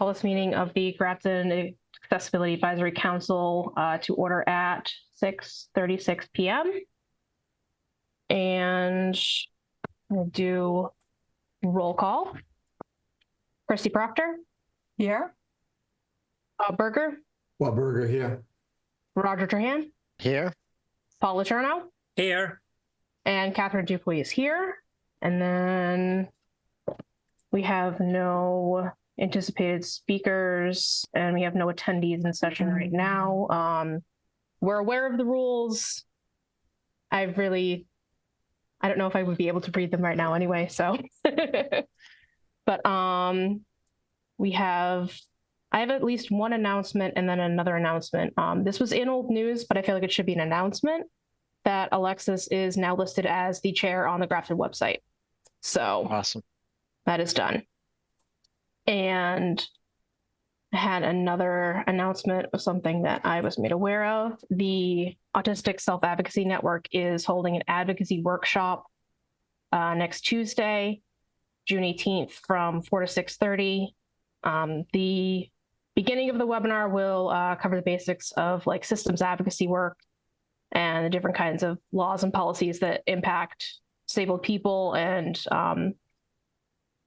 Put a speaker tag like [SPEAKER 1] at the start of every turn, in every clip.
[SPEAKER 1] call this meeting of the Grafton Accessibility Advisory Council to order at 6:36 p.m. And we'll do roll call. Christy Proctor.
[SPEAKER 2] Here.
[SPEAKER 1] Bob Berger.
[SPEAKER 3] Bob Berger here.
[SPEAKER 1] Roger Trahan.
[SPEAKER 4] Here.
[SPEAKER 1] Paul Letourneau.
[SPEAKER 5] Here.
[SPEAKER 1] And Catherine Dupuy is here. And then we have no anticipated speakers and we have no attendees in session right now. We're aware of the rules. I don't know if I would be able to read them right now anyway, so. But I have at least one announcement and then another announcement. This was in old news, but I feel like it should be an announcement that Alexis is now listed as the chair on the Grafton website. So
[SPEAKER 4] awesome.
[SPEAKER 1] That is done. And I had another announcement of something that I was made aware of. The Autistic Self-Advocacy Network is holding an advocacy workshop next Tuesday, June 18th from 4 to 6:30. The beginning of the webinar will cover the basics of like systems advocacy work and the different kinds of laws and policies that impact disabled people and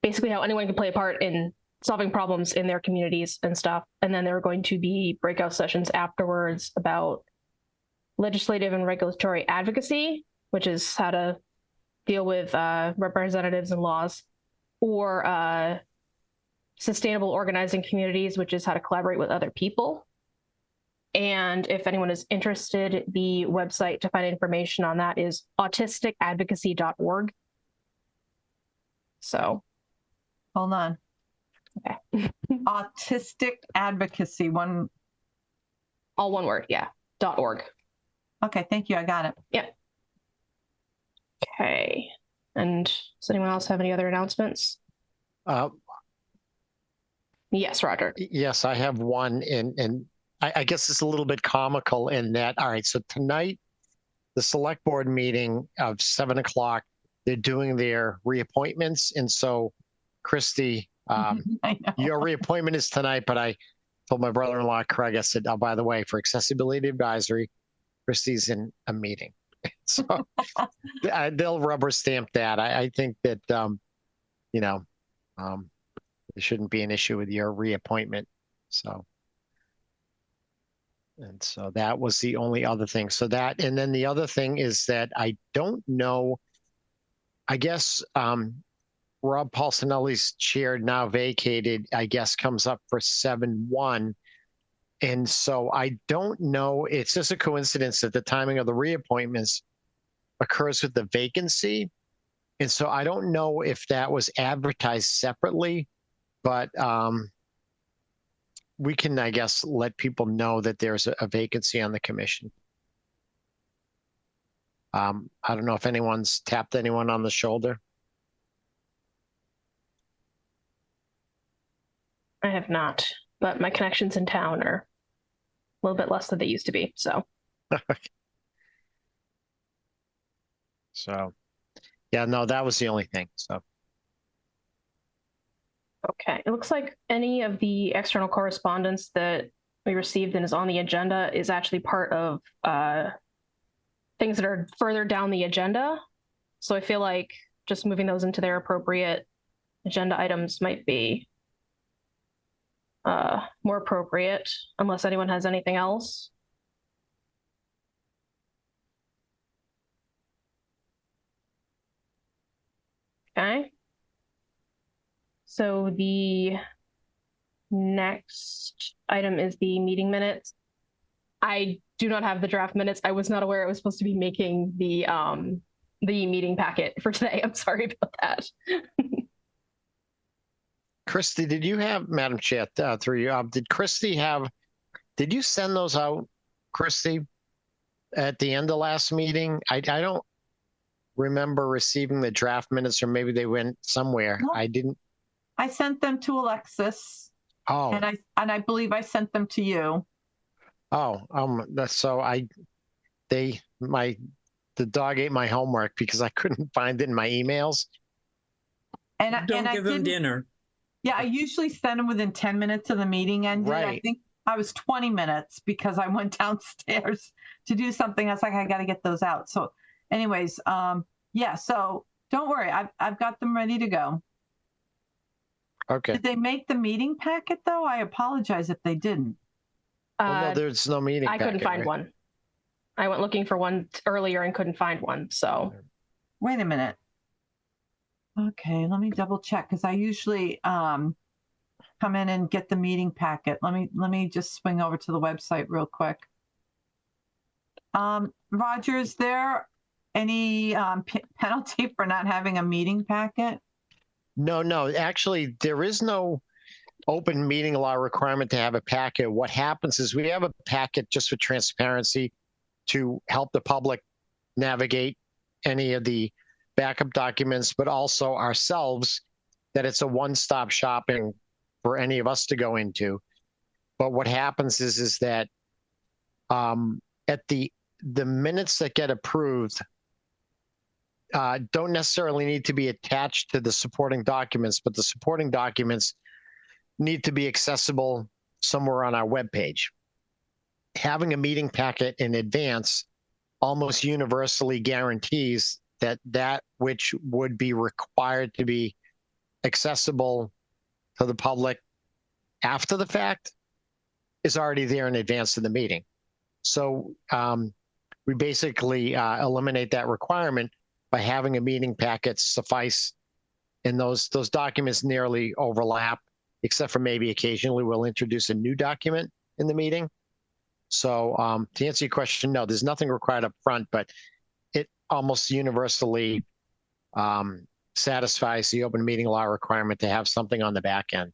[SPEAKER 1] basically how anyone can play a part in solving problems in their communities and stuff. And then there are going to be breakout sessions afterwards about legislative and regulatory advocacy, which is how to deal with representatives and laws, or sustainable organizing communities, which is how to collaborate with other people. And if anyone is interested, the website to find information on that is autisticadvocacy.org. So.
[SPEAKER 2] Hold on.
[SPEAKER 1] Okay.
[SPEAKER 2] Autistic advocacy,
[SPEAKER 1] all one word, yeah, .org.
[SPEAKER 2] Okay, thank you, I got it.
[SPEAKER 1] Yep. Okay, and does anyone else have any other announcements? Yes, Roger.
[SPEAKER 4] Yes, I have one, and I guess it's a little bit comical in that, all right, so tonight, the select board meeting of 7 o'clock, they're doing their reappointments, and so Christy, your reappointment is tonight, but I told my brother-in-law, Craig, I said, oh, by the way, for Accessibility Advisory, Christy's in a meeting. So they'll rubber stamp that. I think that, there shouldn't be an issue with your reappointment. So, and so that was the only other thing. So that, and then the other thing is that I don't know, I guess, Rob Paulsonelli's chair now vacated, I guess, comes up for 7/1. And so I don't know, it's just a coincidence that the timing of the reappointments occurs with the vacancy. And so I don't know if that was advertised separately, but we can, I guess, let people know that there's a vacancy on the commission. I don't know if anyone's tapped anyone on the shoulder.
[SPEAKER 1] I have not, but my connections in town are a little bit less than they used to be, so.
[SPEAKER 4] So, yeah, no, that was the only thing, so.
[SPEAKER 1] Okay, it looks like any of the external correspondence that we received and is on the agenda is actually part of things that are further down the agenda. So I feel like just moving those into their appropriate agenda items might be more appropriate, unless anyone has anything else. Okay. So the next item is the meeting minutes. I do not have the draft minutes. I was not aware I was supposed to be making the meeting packet for today. I'm sorry about that.
[SPEAKER 4] Christy, did you have, Madam Chair, through you, did you send those out, Christy, at the end of last meeting? I don't remember receiving the draft minutes, or maybe they went somewhere.
[SPEAKER 2] No.
[SPEAKER 4] I didn't.
[SPEAKER 2] I sent them to Alexis.
[SPEAKER 4] Oh.
[SPEAKER 2] And I believe I sent them to you.
[SPEAKER 4] Oh, the dog ate my homework because I couldn't find it in my emails.
[SPEAKER 5] Don't give them dinner.
[SPEAKER 2] Yeah, I usually send them within 10 minutes of the meeting ended. I
[SPEAKER 4] Right.
[SPEAKER 2] think I was 20 minutes because I went downstairs to do something. I was like, I got to get those out. So, anyways, yeah. So don't worry, I've got them ready to go.
[SPEAKER 4] Okay.
[SPEAKER 2] Did they make the meeting packet though? I apologize if they didn't.
[SPEAKER 4] Well, no,
[SPEAKER 1] Uh,
[SPEAKER 4] there's no meeting
[SPEAKER 1] I couldn't
[SPEAKER 4] packet,
[SPEAKER 1] find
[SPEAKER 4] right?
[SPEAKER 1] one. I went looking for one earlier and couldn't find one. So
[SPEAKER 2] Wait a minute. Okay, let me double check because I usually come in and get the meeting packet. Let me just swing over to the website real quick. Roger, is there any penalty for not having a meeting packet?
[SPEAKER 4] No. Actually, there is no open meeting law requirement to have a packet. What happens is we have a packet just for transparency to help the public navigate any of the backup documents, but also ourselves, that it's a one-stop shopping for any of us to go into. But what happens is that at the minutes that get approved don't necessarily need to be attached to the supporting documents, but the supporting documents need to be accessible somewhere on our webpage. Having a meeting packet in advance almost universally guarantees that that which would be required to be accessible to the public after the fact is already there in advance of the meeting. So we basically eliminate that requirement by having a meeting packet suffice, and those documents nearly overlap, except for maybe occasionally we'll introduce a new document in the meeting. So to answer your question, no, there's nothing required up front, but it almost universally satisfies the open meeting law requirement to have something on the back end.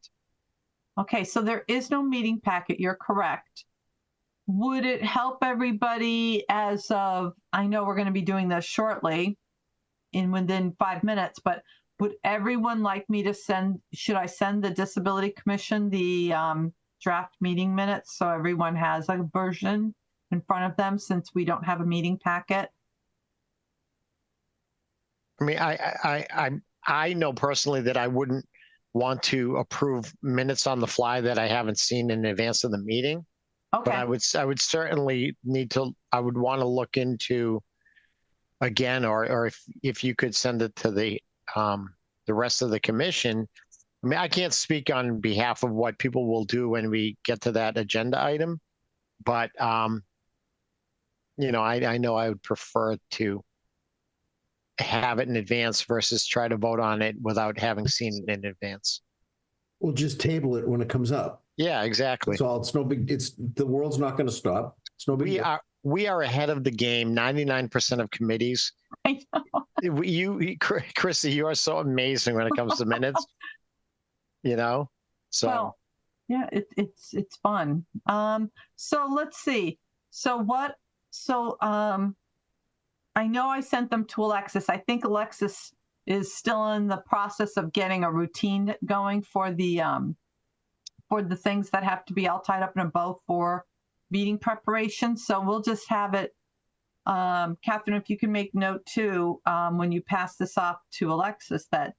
[SPEAKER 2] Okay, so there is no meeting packet. You're correct. Would it help everybody as of, I know we're going to be doing this shortly within 5 minutes, but would everyone like me to should I send the Disability Commission the draft meeting minutes so everyone has a version in front of them since we don't have a meeting packet?
[SPEAKER 4] I mean, I know personally that I wouldn't want to approve minutes on the fly that I haven't seen in advance of the meeting.
[SPEAKER 2] Okay.
[SPEAKER 4] But I would certainly I would want to look into again, or if you could send it to the rest of the commission. I mean, I can't speak on behalf of what people will do when we get to that agenda item, but you know, I know I would prefer to have it in advance versus try to vote on it without having seen it in advance.
[SPEAKER 3] We'll just table it when it comes up.
[SPEAKER 4] Yeah, exactly.
[SPEAKER 3] It's all, it's no big, the world's not going to stop. It's no big deal.
[SPEAKER 4] We are ahead of the game. 99% of committees.
[SPEAKER 2] I know.
[SPEAKER 4] You, Chrissy, you are so amazing when it comes to minutes. You know, so
[SPEAKER 2] Well, yeah, it's fun. So let's see. I know I sent them to Alexis. I think Alexis is still in the process of getting a routine going for the things that have to be all tied up in a bow for meeting preparation. So we'll just have it. Catherine, if you can make note too, when you pass this off to Alexis, that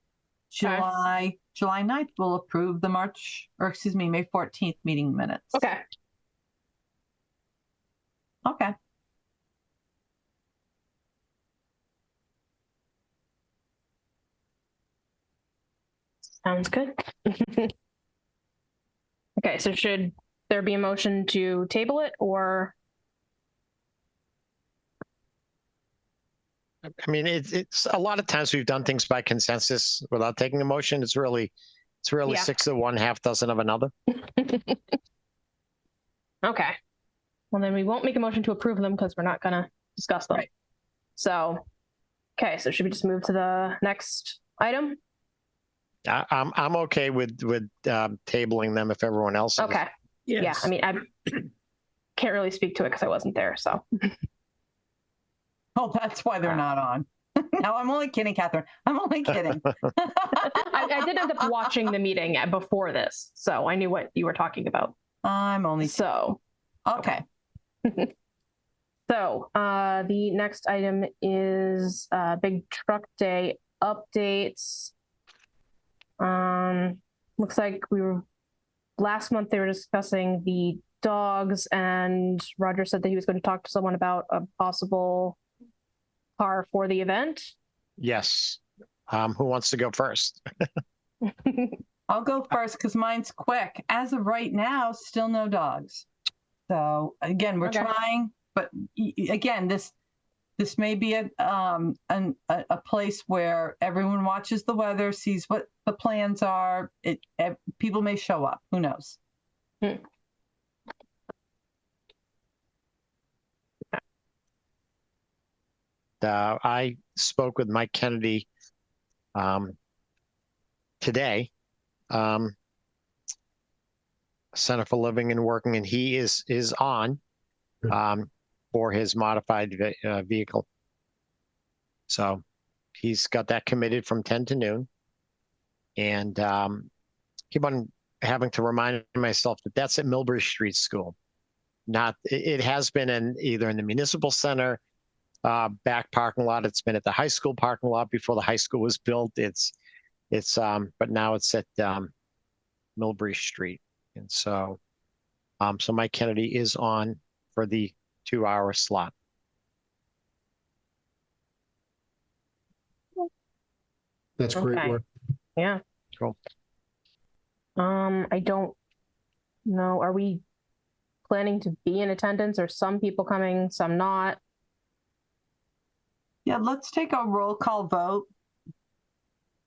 [SPEAKER 2] July 9th will approve the May 14th meeting minutes.
[SPEAKER 1] okay.
[SPEAKER 2] Okay.
[SPEAKER 1] Sounds good. Okay, so should there be a motion to table it, or
[SPEAKER 4] I mean, it's a lot of times we've done things by consensus without taking a motion. It's really
[SPEAKER 1] Yeah.
[SPEAKER 4] 6 of one, half dozen of another.
[SPEAKER 1] okay. Well, then we won't make a motion to approve them because we're not gonna discuss them.
[SPEAKER 2] Right.
[SPEAKER 1] So, okay, so should we just move to the next item?
[SPEAKER 4] I'm okay with tabling them if everyone else is.
[SPEAKER 1] Okay.
[SPEAKER 3] Yes.
[SPEAKER 1] Yeah, I mean, I can't really speak to it because I wasn't there. So,
[SPEAKER 2] Oh, that's why they're not on. No, I'm only kidding, Catherine. I'm only kidding.
[SPEAKER 1] I did end up watching the meeting before this, so I knew what you were talking about.
[SPEAKER 2] I'm only
[SPEAKER 1] So,
[SPEAKER 2] okay.
[SPEAKER 1] So the next item is Big Truck Day updates. looks like last month they were discussing the dogs, and Roger said that he was going to talk to someone about a possible car for the event.
[SPEAKER 4] Yes. Who wants to go first?
[SPEAKER 2] I'll go first because mine's quick. As of right now, still no dogs. So again, we're
[SPEAKER 1] Okay.
[SPEAKER 2] trying, but again, this may be a place where everyone watches the weather, sees what the plans are. People may show up. Who knows?
[SPEAKER 4] I spoke with Mike Kennedy today, Center for Living and Working, and he is on for his modified vehicle. So he's got that committed from 10 to noon, and keep on having to remind myself that that's at Millbury Street School. It has been either in the municipal center, back parking lot. It's been at the high school parking lot before the high school was built. But now it's at Millbury Street. And so Mike Kennedy is on for the 2-hour slot.
[SPEAKER 3] That's great
[SPEAKER 1] Okay.
[SPEAKER 3] work.
[SPEAKER 1] Yeah.
[SPEAKER 4] Cool.
[SPEAKER 1] I don't know. Are we planning to be in attendance, or some people coming, some not?
[SPEAKER 2] Yeah, let's take a roll call vote.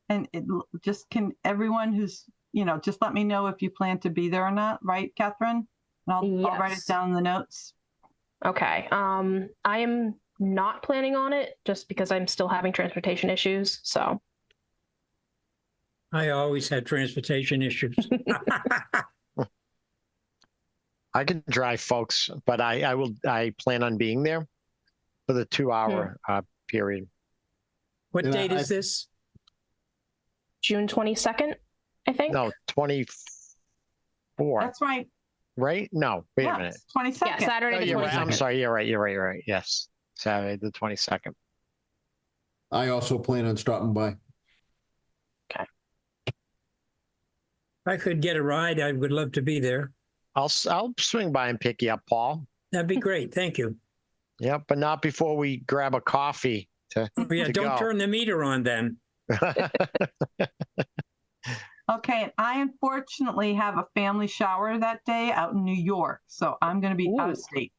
[SPEAKER 2] And everyone who's, just let me know if you plan to be there or not, right, Catherine? And I'll write it
[SPEAKER 1] Yes.
[SPEAKER 2] down in the notes.
[SPEAKER 1] Okay. I am not planning on it just because I'm still having transportation issues. So
[SPEAKER 5] I always had transportation issues.
[SPEAKER 4] I can drive, folks, but I plan on being there for the 2-hour period.
[SPEAKER 5] What
[SPEAKER 3] And
[SPEAKER 5] date is this?
[SPEAKER 1] June 22nd, I think.
[SPEAKER 4] No, 24.
[SPEAKER 2] That's right.
[SPEAKER 4] Right? No, wait a minute.
[SPEAKER 2] 22nd.
[SPEAKER 1] Yeah, Saturday
[SPEAKER 4] Oh,
[SPEAKER 1] the
[SPEAKER 4] you're
[SPEAKER 1] 22nd.
[SPEAKER 4] right. I'm sorry. You're right. Yes. Saturday the 22nd.
[SPEAKER 3] I also plan on stopping by.
[SPEAKER 5] If I could get a ride, I would love to be there.
[SPEAKER 4] I'll swing by and pick you up, Paul.
[SPEAKER 5] That'd be great. Thank you.
[SPEAKER 4] Yep, but not before we grab a coffee to
[SPEAKER 5] Oh, yeah,
[SPEAKER 4] to
[SPEAKER 5] don't
[SPEAKER 4] go.
[SPEAKER 5] turn the meter on then.
[SPEAKER 2] Okay, and I unfortunately have a family shower that day out in New York, so I'm going to be out of
[SPEAKER 1] Ooh.
[SPEAKER 2] state.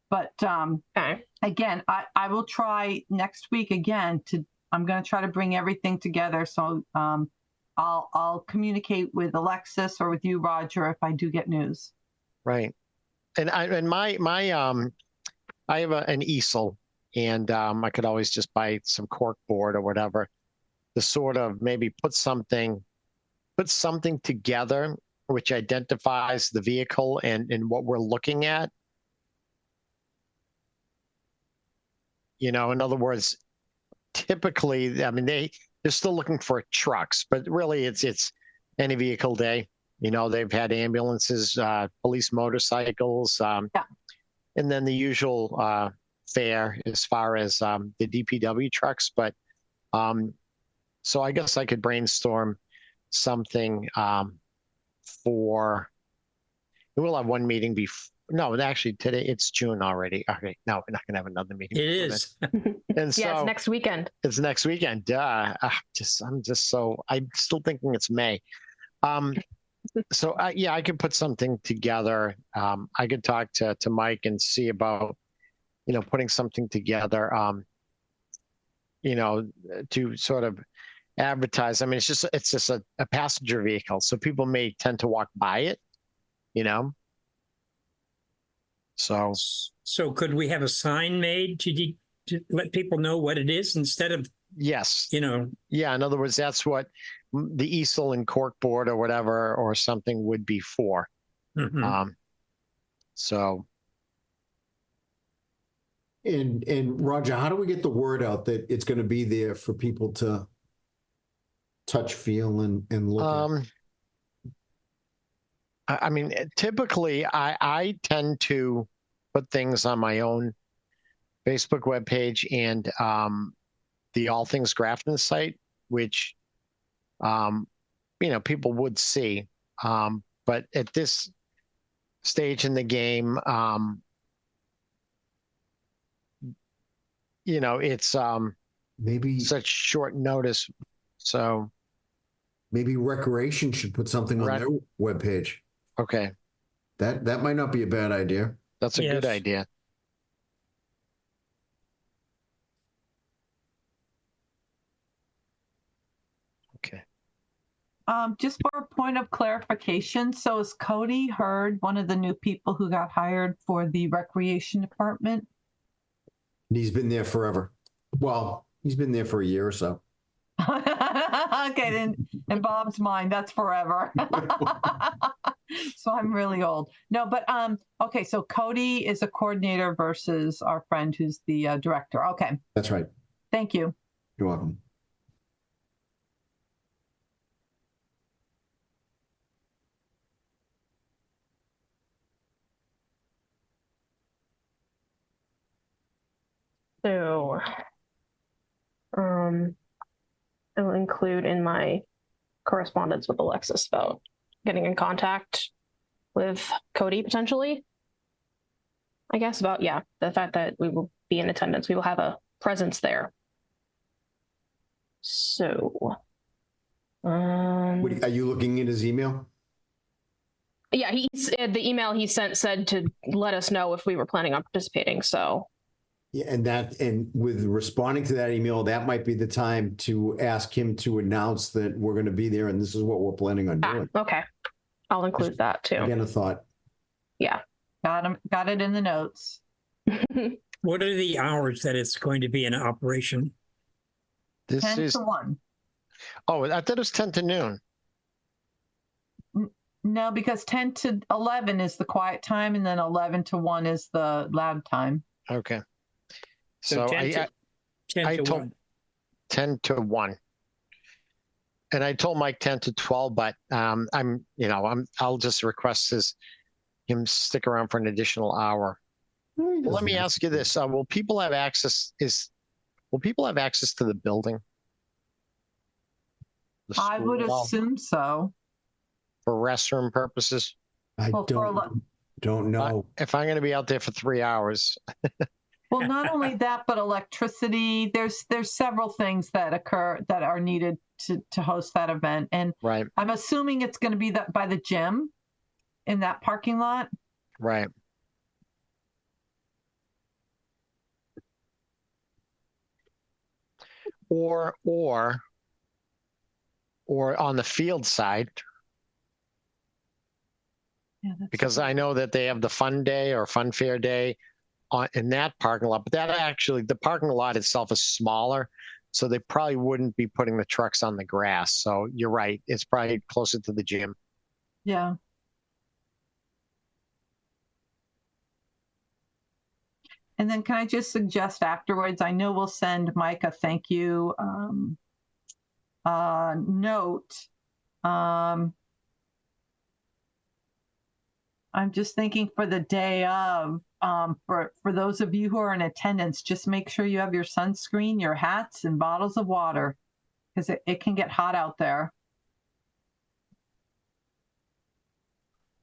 [SPEAKER 2] But
[SPEAKER 1] Okay.
[SPEAKER 2] again, I will try next week again I'm going to try to bring everything together. So I'll communicate with Alexis or with you, Roger, if I do get news.
[SPEAKER 4] Right. And my I have an easel, and I could always just buy some cork board or whatever to sort of maybe put something together which identifies the vehicle and what we're looking at. In other words, typically, I mean, they're still looking for trucks, but really it's any vehicle day. They've had ambulances, police motorcycles, and then the usual fare as far as the DPW trucks. But so I guess I could brainstorm something for. We'll have one meeting before. No, actually, today it's June already. Okay, no, we're not gonna have another meeting.
[SPEAKER 5] It
[SPEAKER 4] before
[SPEAKER 5] is.
[SPEAKER 4] then. And so
[SPEAKER 1] Yeah, it's next weekend.
[SPEAKER 4] it's next weekend. Duh. I'm still thinking it's May. So I could put something together. I could talk to Mike and see about, putting something together, to sort of advertise. I mean, it's just a passenger vehicle, so people may tend to walk by it, So
[SPEAKER 5] So could we have a sign made to let people know what it is instead of,
[SPEAKER 4] yes,
[SPEAKER 5] yeah,
[SPEAKER 4] in other words, that's what the easel and corkboard or whatever or something would be for.
[SPEAKER 5] mhm.
[SPEAKER 4] So
[SPEAKER 3] And Roger, how do we get the word out that it's going to be there for people to touch, feel, and look at?
[SPEAKER 4] I mean, typically I tend to put things on my own Facebook webpage and the All Things Grafton site, which people would see. But at this stage in the game, it's
[SPEAKER 3] Maybe
[SPEAKER 4] such short notice. So,
[SPEAKER 3] maybe Recreation should put something on
[SPEAKER 4] Right.
[SPEAKER 3] their webpage.
[SPEAKER 4] okay,
[SPEAKER 3] That might not be a bad idea.
[SPEAKER 4] that's a good
[SPEAKER 5] Yes.
[SPEAKER 4] idea. Okay.
[SPEAKER 2] Just for a point of clarification, so has Cody Hurd one of the new people who got hired for the recreation department?
[SPEAKER 3] He's been there forever. Well, he's been there for a year or so.
[SPEAKER 2] Okay, then in Bob's mind, that's forever. So I'm really old. No, but okay, so Cody is a coordinator versus our friend who's the director. Okay,
[SPEAKER 3] That's right.
[SPEAKER 2] thank you.
[SPEAKER 3] You're welcome.
[SPEAKER 1] So, I will include in my correspondence with Alexis about getting in contact with Cody potentially. I guess about, yeah, the fact that we will be in attendance. We will have a presence there. So,
[SPEAKER 3] Are you looking at his email?
[SPEAKER 1] yeah, the email he sent said to let us know if we were planning on participating. So,
[SPEAKER 3] Yeah, and with responding to that email, that might be the time to ask him to announce that we're going to be there and this is what we're planning on doing.
[SPEAKER 1] okay, I'll include that too.
[SPEAKER 3] Again, a thought.
[SPEAKER 1] Yeah.
[SPEAKER 2] Got it in the notes.
[SPEAKER 5] What are the hours that it's going to be in operation?
[SPEAKER 4] This
[SPEAKER 2] 10
[SPEAKER 4] is,
[SPEAKER 2] to 1.
[SPEAKER 4] oh, I thought it was 10 to noon.
[SPEAKER 2] No, because 10 to 11 is the quiet time, and then 11 to 1 is the loud time.
[SPEAKER 4] Okay.
[SPEAKER 5] So
[SPEAKER 4] So
[SPEAKER 5] 10
[SPEAKER 4] I
[SPEAKER 5] to
[SPEAKER 4] told
[SPEAKER 5] 1.
[SPEAKER 4] 10 to 1. And I told Mike 10 to 12, but I'll just request him stick around for an additional hour. Well, let me ask you this: will people have access? Will people have access to the building? The
[SPEAKER 2] I would
[SPEAKER 4] school at all,
[SPEAKER 2] assume so.
[SPEAKER 4] for restroom purposes.
[SPEAKER 3] I
[SPEAKER 2] Well, for a
[SPEAKER 3] don't know.
[SPEAKER 4] If I'm going to be out there for 3 hours,
[SPEAKER 2] Well, not only that, but electricity. There's several things that occur that are needed to host that event, and
[SPEAKER 4] right,
[SPEAKER 2] I'm assuming it's going to be by the gym in that parking lot.
[SPEAKER 4] right. Or on the field side,
[SPEAKER 2] Yeah,
[SPEAKER 4] because I know that they have the fun day or fun fair day in that parking lot, but that actually, the parking lot itself is smaller, so they probably wouldn't be putting the trucks on the grass. So you're right, it's probably closer to the gym.
[SPEAKER 2] yeah. And then can I just suggest afterwards, I know we'll send Mike a thank you note. I'm just thinking for the day of, for those of you who are in attendance, just make sure you have your sunscreen, your hats, and bottles of water, because it can get hot out there.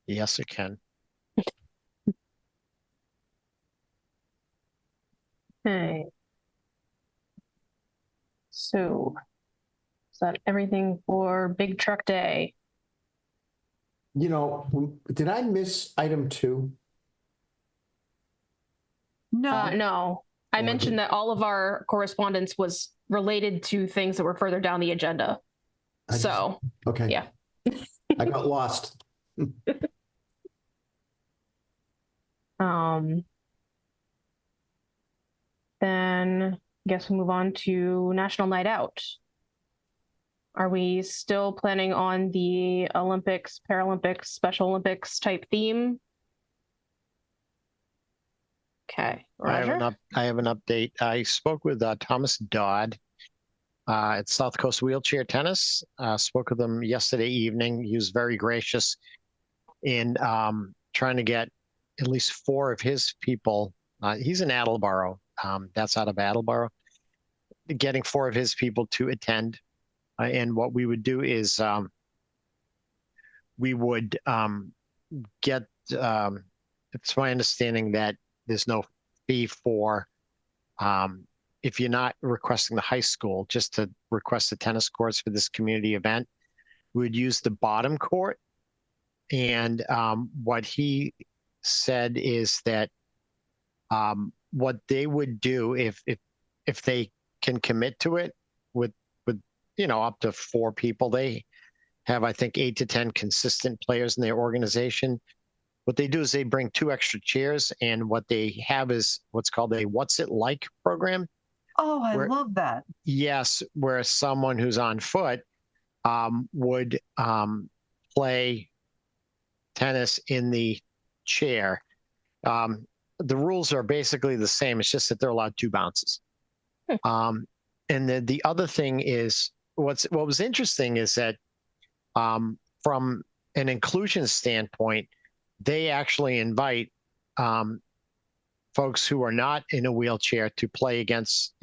[SPEAKER 4] Yes, it can.
[SPEAKER 1] Okay. So, is that everything for Big Truck Day?
[SPEAKER 3] Did I miss item 2?
[SPEAKER 2] No,
[SPEAKER 1] No, I
[SPEAKER 3] Oh, I
[SPEAKER 1] mentioned
[SPEAKER 3] did.
[SPEAKER 1] that all of our correspondence was related to things that were further down the agenda. So,
[SPEAKER 3] Okay.
[SPEAKER 1] yeah.
[SPEAKER 3] I got lost.
[SPEAKER 1] Then I guess we'll move on to National Night Out. Are we still planning on the Olympics, Paralympics, Special Olympics type theme? Okay, Roger.
[SPEAKER 4] I have an update. I spoke with Thomas Dodd at South Coast Wheelchair Tennis. Spoke with him yesterday evening. He was very gracious in trying to get at least 4 of his people. He's in Attleboro. That's out of Attleboro. Getting 4 of his people to attend. And what we would do is we would get, it's my understanding that there's no fee for, if you're not requesting the high school, just to request the tennis courts for this community event, we would use the bottom court. And what he said is that what they would do if they can commit to it with up to 4 people, they have, I think, 8 to 10 consistent players in their organization. What they do is they bring 2 extra chairs, and what they have is what's called a What's It Like program.
[SPEAKER 2] Oh, I love that.
[SPEAKER 4] Yes, where someone who's on foot would play tennis in the chair. The rules are basically the same. It's just that they're allowed 2 bounces. And then the other thing is, what was interesting is that from an inclusion standpoint, they actually invite folks who are not in a wheelchair to play against,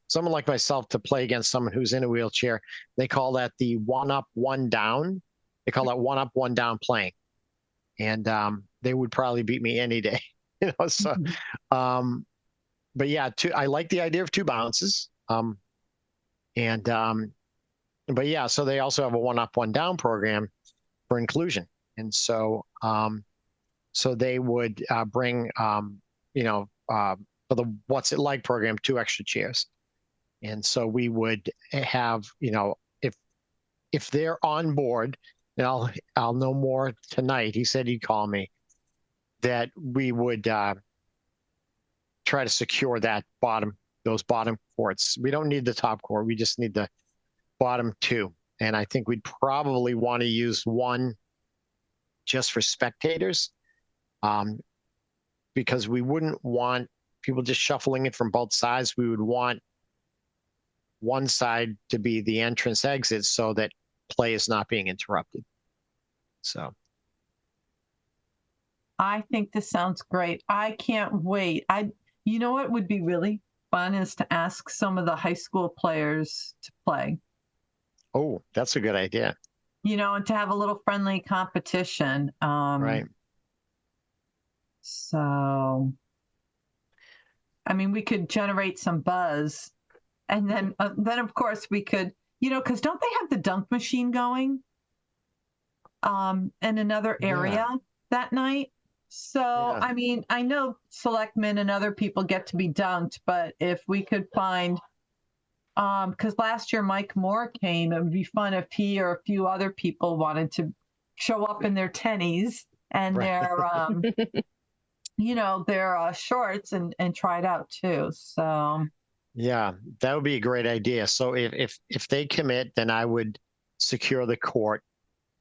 [SPEAKER 4] someone like myself to play against someone who's in a wheelchair. They call that the 1 up, 1 down. They call that 1 up, 1 down playing. And they would probably beat me any day. So, but yeah, I like the idea of 2 bounces. But yeah, so they also have a 1 up, 1 down program for inclusion. And so, so they would bring, for the What's It Like program, 2 extra chairs. And so we would have, if they're on board, and I'll know more tonight. He said he'd call me, that we would try to secure those bottom courts. We don't need the top court. We just need the bottom 2. And I think we'd probably want to use 1 just for spectators, because we wouldn't want people just shuffling it from both sides. We would want one side to be the entrance exit so that play is not being interrupted. So
[SPEAKER 2] I think this sounds great. I can't wait. You know what would be really fun is to ask some of the high school players to play.
[SPEAKER 4] Oh, that's a good idea.
[SPEAKER 2] And to have a little friendly competition.
[SPEAKER 4] Right.
[SPEAKER 2] So, I mean, we could generate some buzz, and then of course we could, because don't they have the dunk machine going in another area that night? So,
[SPEAKER 4] Yeah.
[SPEAKER 2] I mean, I know selectmen and other people get to be dunked, but if we could find, because last year Mike Moore came, it would be fun if he or a few other people wanted to show up in their tennies and their, their shorts and try it out too. So.
[SPEAKER 4] Yeah, that would be a great idea. So if they commit, then I would secure the court,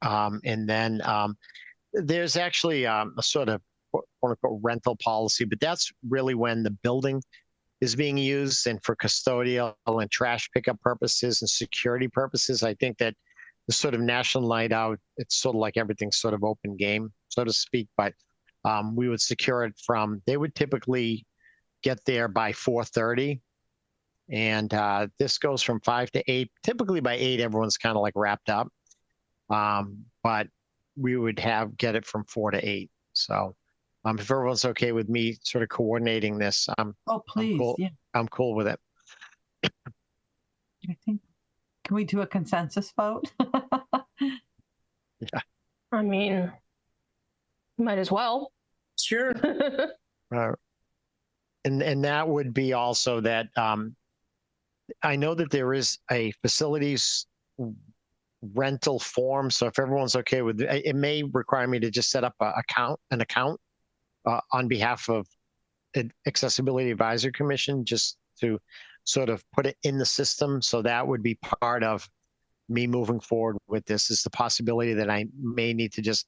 [SPEAKER 4] and then there's actually a sort of quote unquote rental policy, but that's really when the building is being used and for custodial and trash pickup purposes and security purposes. I think that the sort of National Night Out, it's sort of like everything's sort of open game, so to speak, but we would secure it they would typically get there by 4:30. And this goes from 5 to 8. Typically by 8, everyone's kind of like wrapped up. But we would get it from 4 to 8. So if everyone's okay with me sort of coordinating this,
[SPEAKER 2] Please,
[SPEAKER 4] I'm cool.
[SPEAKER 2] yeah.
[SPEAKER 4] I'm cool with it.
[SPEAKER 2] I think, can we do a consensus vote?
[SPEAKER 4] Yeah.
[SPEAKER 1] I mean, might as well.
[SPEAKER 5] Sure.
[SPEAKER 4] And that would be also that I know that there is a facilities rental form. So if everyone's okay with it, it may require me to just set up an account on behalf of Accessibility Advisory Commission, just to sort of put it in the system. So that would be part of me moving forward with this, is the possibility that I may need to just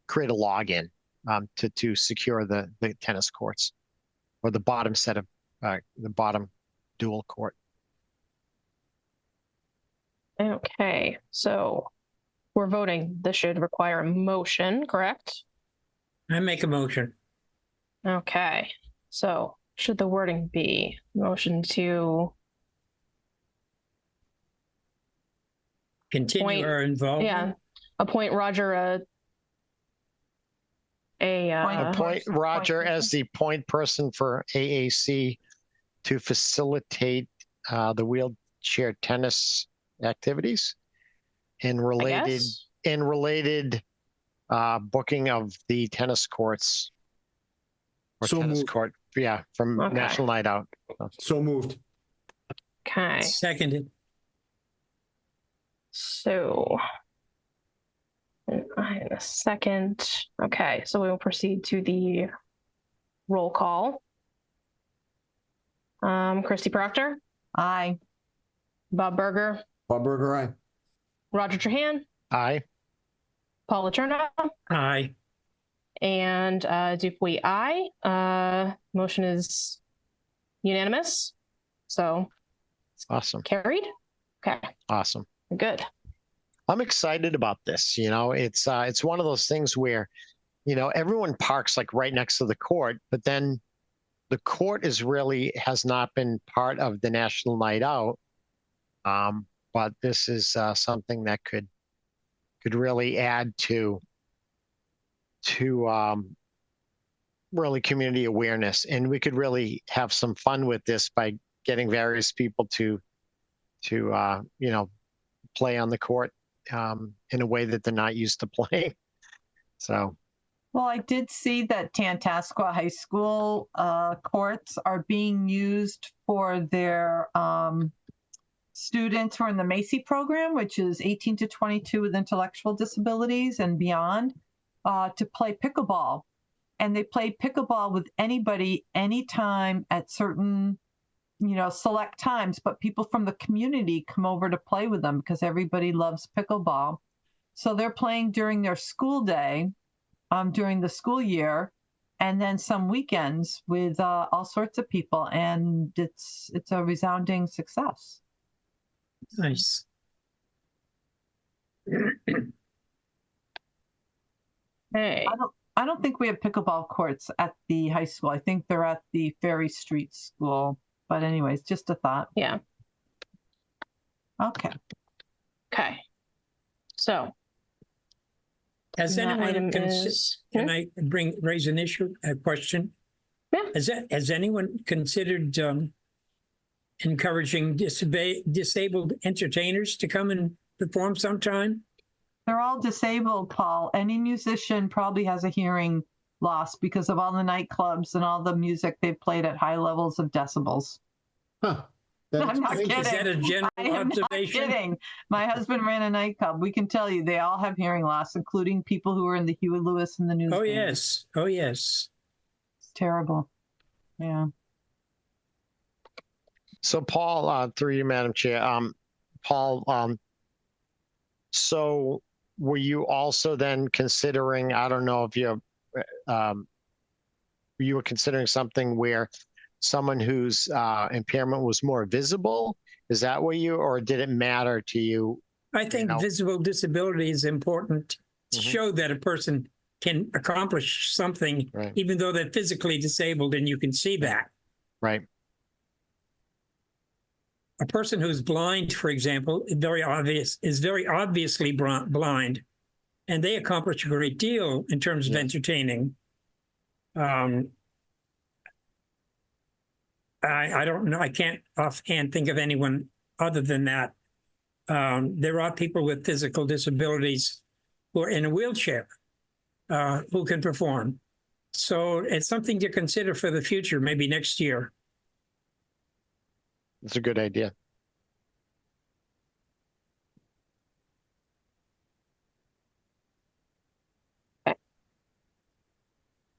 [SPEAKER 4] create a login to secure the tennis courts, or the bottom set of the bottom dual court.
[SPEAKER 1] Okay, so we're voting. This should require a motion, correct?
[SPEAKER 5] I make a motion.
[SPEAKER 1] Okay, so should the wording be motion to
[SPEAKER 5] Continue
[SPEAKER 1] Point.
[SPEAKER 5] our involvement.
[SPEAKER 1] Yeah, appoint Roger
[SPEAKER 4] Appoint
[SPEAKER 2] person.
[SPEAKER 4] Roger
[SPEAKER 2] Point
[SPEAKER 4] as the point person for AAC to facilitate the wheelchair tennis activities and
[SPEAKER 1] I
[SPEAKER 4] related
[SPEAKER 1] guess.
[SPEAKER 4] booking of the tennis courts or
[SPEAKER 3] So
[SPEAKER 4] tennis
[SPEAKER 3] moved.
[SPEAKER 4] court, yeah, from
[SPEAKER 1] Okay.
[SPEAKER 4] National Night Out.
[SPEAKER 3] So moved.
[SPEAKER 1] Okay.
[SPEAKER 5] Seconded.
[SPEAKER 1] So, in a second. Okay, so we will proceed to the roll call. Christy Proctor,
[SPEAKER 2] Aye.
[SPEAKER 1] Bob Berger,
[SPEAKER 3] Bob Berger, aye.
[SPEAKER 1] Roger Trahan,
[SPEAKER 4] Aye.
[SPEAKER 1] Paula Turner,
[SPEAKER 5] Aye.
[SPEAKER 1] and Dupuy, aye. Motion is unanimous. So
[SPEAKER 4] Awesome.
[SPEAKER 1] carried. Okay,
[SPEAKER 4] Awesome.
[SPEAKER 1] good.
[SPEAKER 4] I'm excited about this. You know, it's one of those things where, you know, everyone parks like right next to the court, but then the court has not been part of the National Night Out. But this is something that could really add to really community awareness, and we could really have some fun with this by getting various people to you know, play on the court in a way that they're not used to playing. So.
[SPEAKER 2] Well, I did see that Tantascwa High School courts are being used for their students who are in the Macy program, which is 18 to 22 with intellectual disabilities and beyond, to play pickleball. And they play pickleball with anybody, anytime at certain, you know, select times, but people from the community come over to play with them because everybody loves pickleball. So they're playing during their school day, during the school year, and then some weekends with all sorts of people, and it's a resounding success.
[SPEAKER 5] Nice.
[SPEAKER 1] Hey,
[SPEAKER 2] I don't think we have pickleball courts at the high school. I think they're at the Ferry Street School. But anyways, just a thought.
[SPEAKER 1] yeah.
[SPEAKER 2] Okay.
[SPEAKER 1] Okay. So
[SPEAKER 5] Has
[SPEAKER 1] that
[SPEAKER 5] anyone
[SPEAKER 1] item
[SPEAKER 5] can
[SPEAKER 1] is
[SPEAKER 5] I raise a question?
[SPEAKER 1] Yeah.
[SPEAKER 5] Has anyone considered encouraging disabled entertainers to come and perform sometime?
[SPEAKER 2] They're all disabled, Paul. Any musician probably has a hearing loss because of all the nightclubs and all the music they've played at high levels of decibels.
[SPEAKER 3] Huh.
[SPEAKER 2] I'm not
[SPEAKER 3] Thank you.
[SPEAKER 2] kidding.
[SPEAKER 5] Is that a general
[SPEAKER 2] I am
[SPEAKER 5] observation?
[SPEAKER 2] not kidding. My husband ran a nightclub. We can tell you they all have hearing loss, including people who are in the Huey Lewis and the news.
[SPEAKER 5] Oh,
[SPEAKER 2] band.
[SPEAKER 5] yes. Oh, yes.
[SPEAKER 2] It's terrible. Yeah.
[SPEAKER 4] So Paul, through you, Madam Chair, Paul, so were you also then considering, I don't know if you were considering something where someone whose impairment was more visible? Is that what or did it matter to you?
[SPEAKER 5] I think visible disability is important to show that a person can accomplish something,
[SPEAKER 4] Right.
[SPEAKER 5] even though they're physically disabled, and you can see that.
[SPEAKER 4] Right.
[SPEAKER 5] A person who's blind, for example, is very obviously blind, and they accomplish a great deal in terms of entertaining. I don't know. I can't offhand think of anyone other than that. There are people with physical disabilities who are in a wheelchair who can perform. So it's something to consider for the future, maybe next year.
[SPEAKER 4] It's a good idea.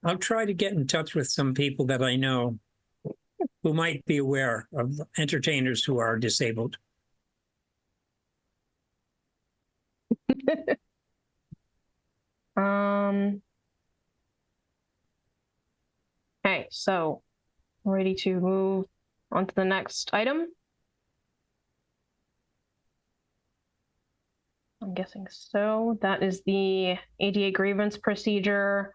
[SPEAKER 5] I'll try to get in touch with some people that I know who might be aware of entertainers who are disabled.
[SPEAKER 1] Okay, so ready to move on to the next item? I'm guessing so. That is the ADA grievance procedure.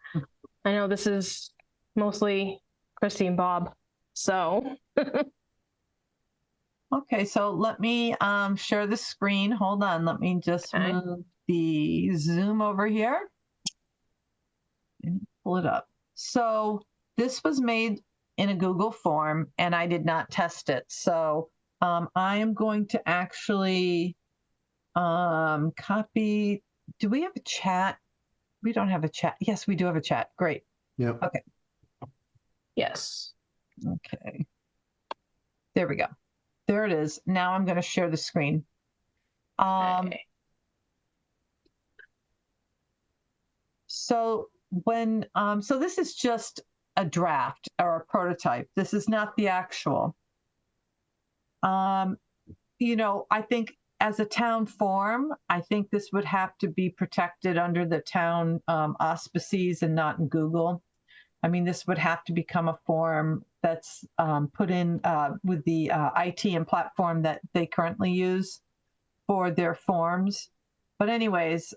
[SPEAKER 1] I know this is mostly Christy and Bob, so.
[SPEAKER 2] Okay, so let me share the screen. Hold on, let me just move the Zoom over here and pull it up. So this was made in a Google form and I did not test it. So I am going to actually copy. Do we have a chat? We don't have a chat. Yes, we do have a chat. Great.
[SPEAKER 3] Yep.
[SPEAKER 2] Okay.
[SPEAKER 1] Yes.
[SPEAKER 2] Okay. There we go. There it is. Now I'm going to share the screen.
[SPEAKER 1] Okay.
[SPEAKER 2] So when so this is just a draft or a prototype. This is not the actual. You know, I think as a town form, I think this would have to be protected under the town auspices and not in Google. I mean, this would have to become a form that's put in with the IT and platform that they currently use for their forms. But anyways,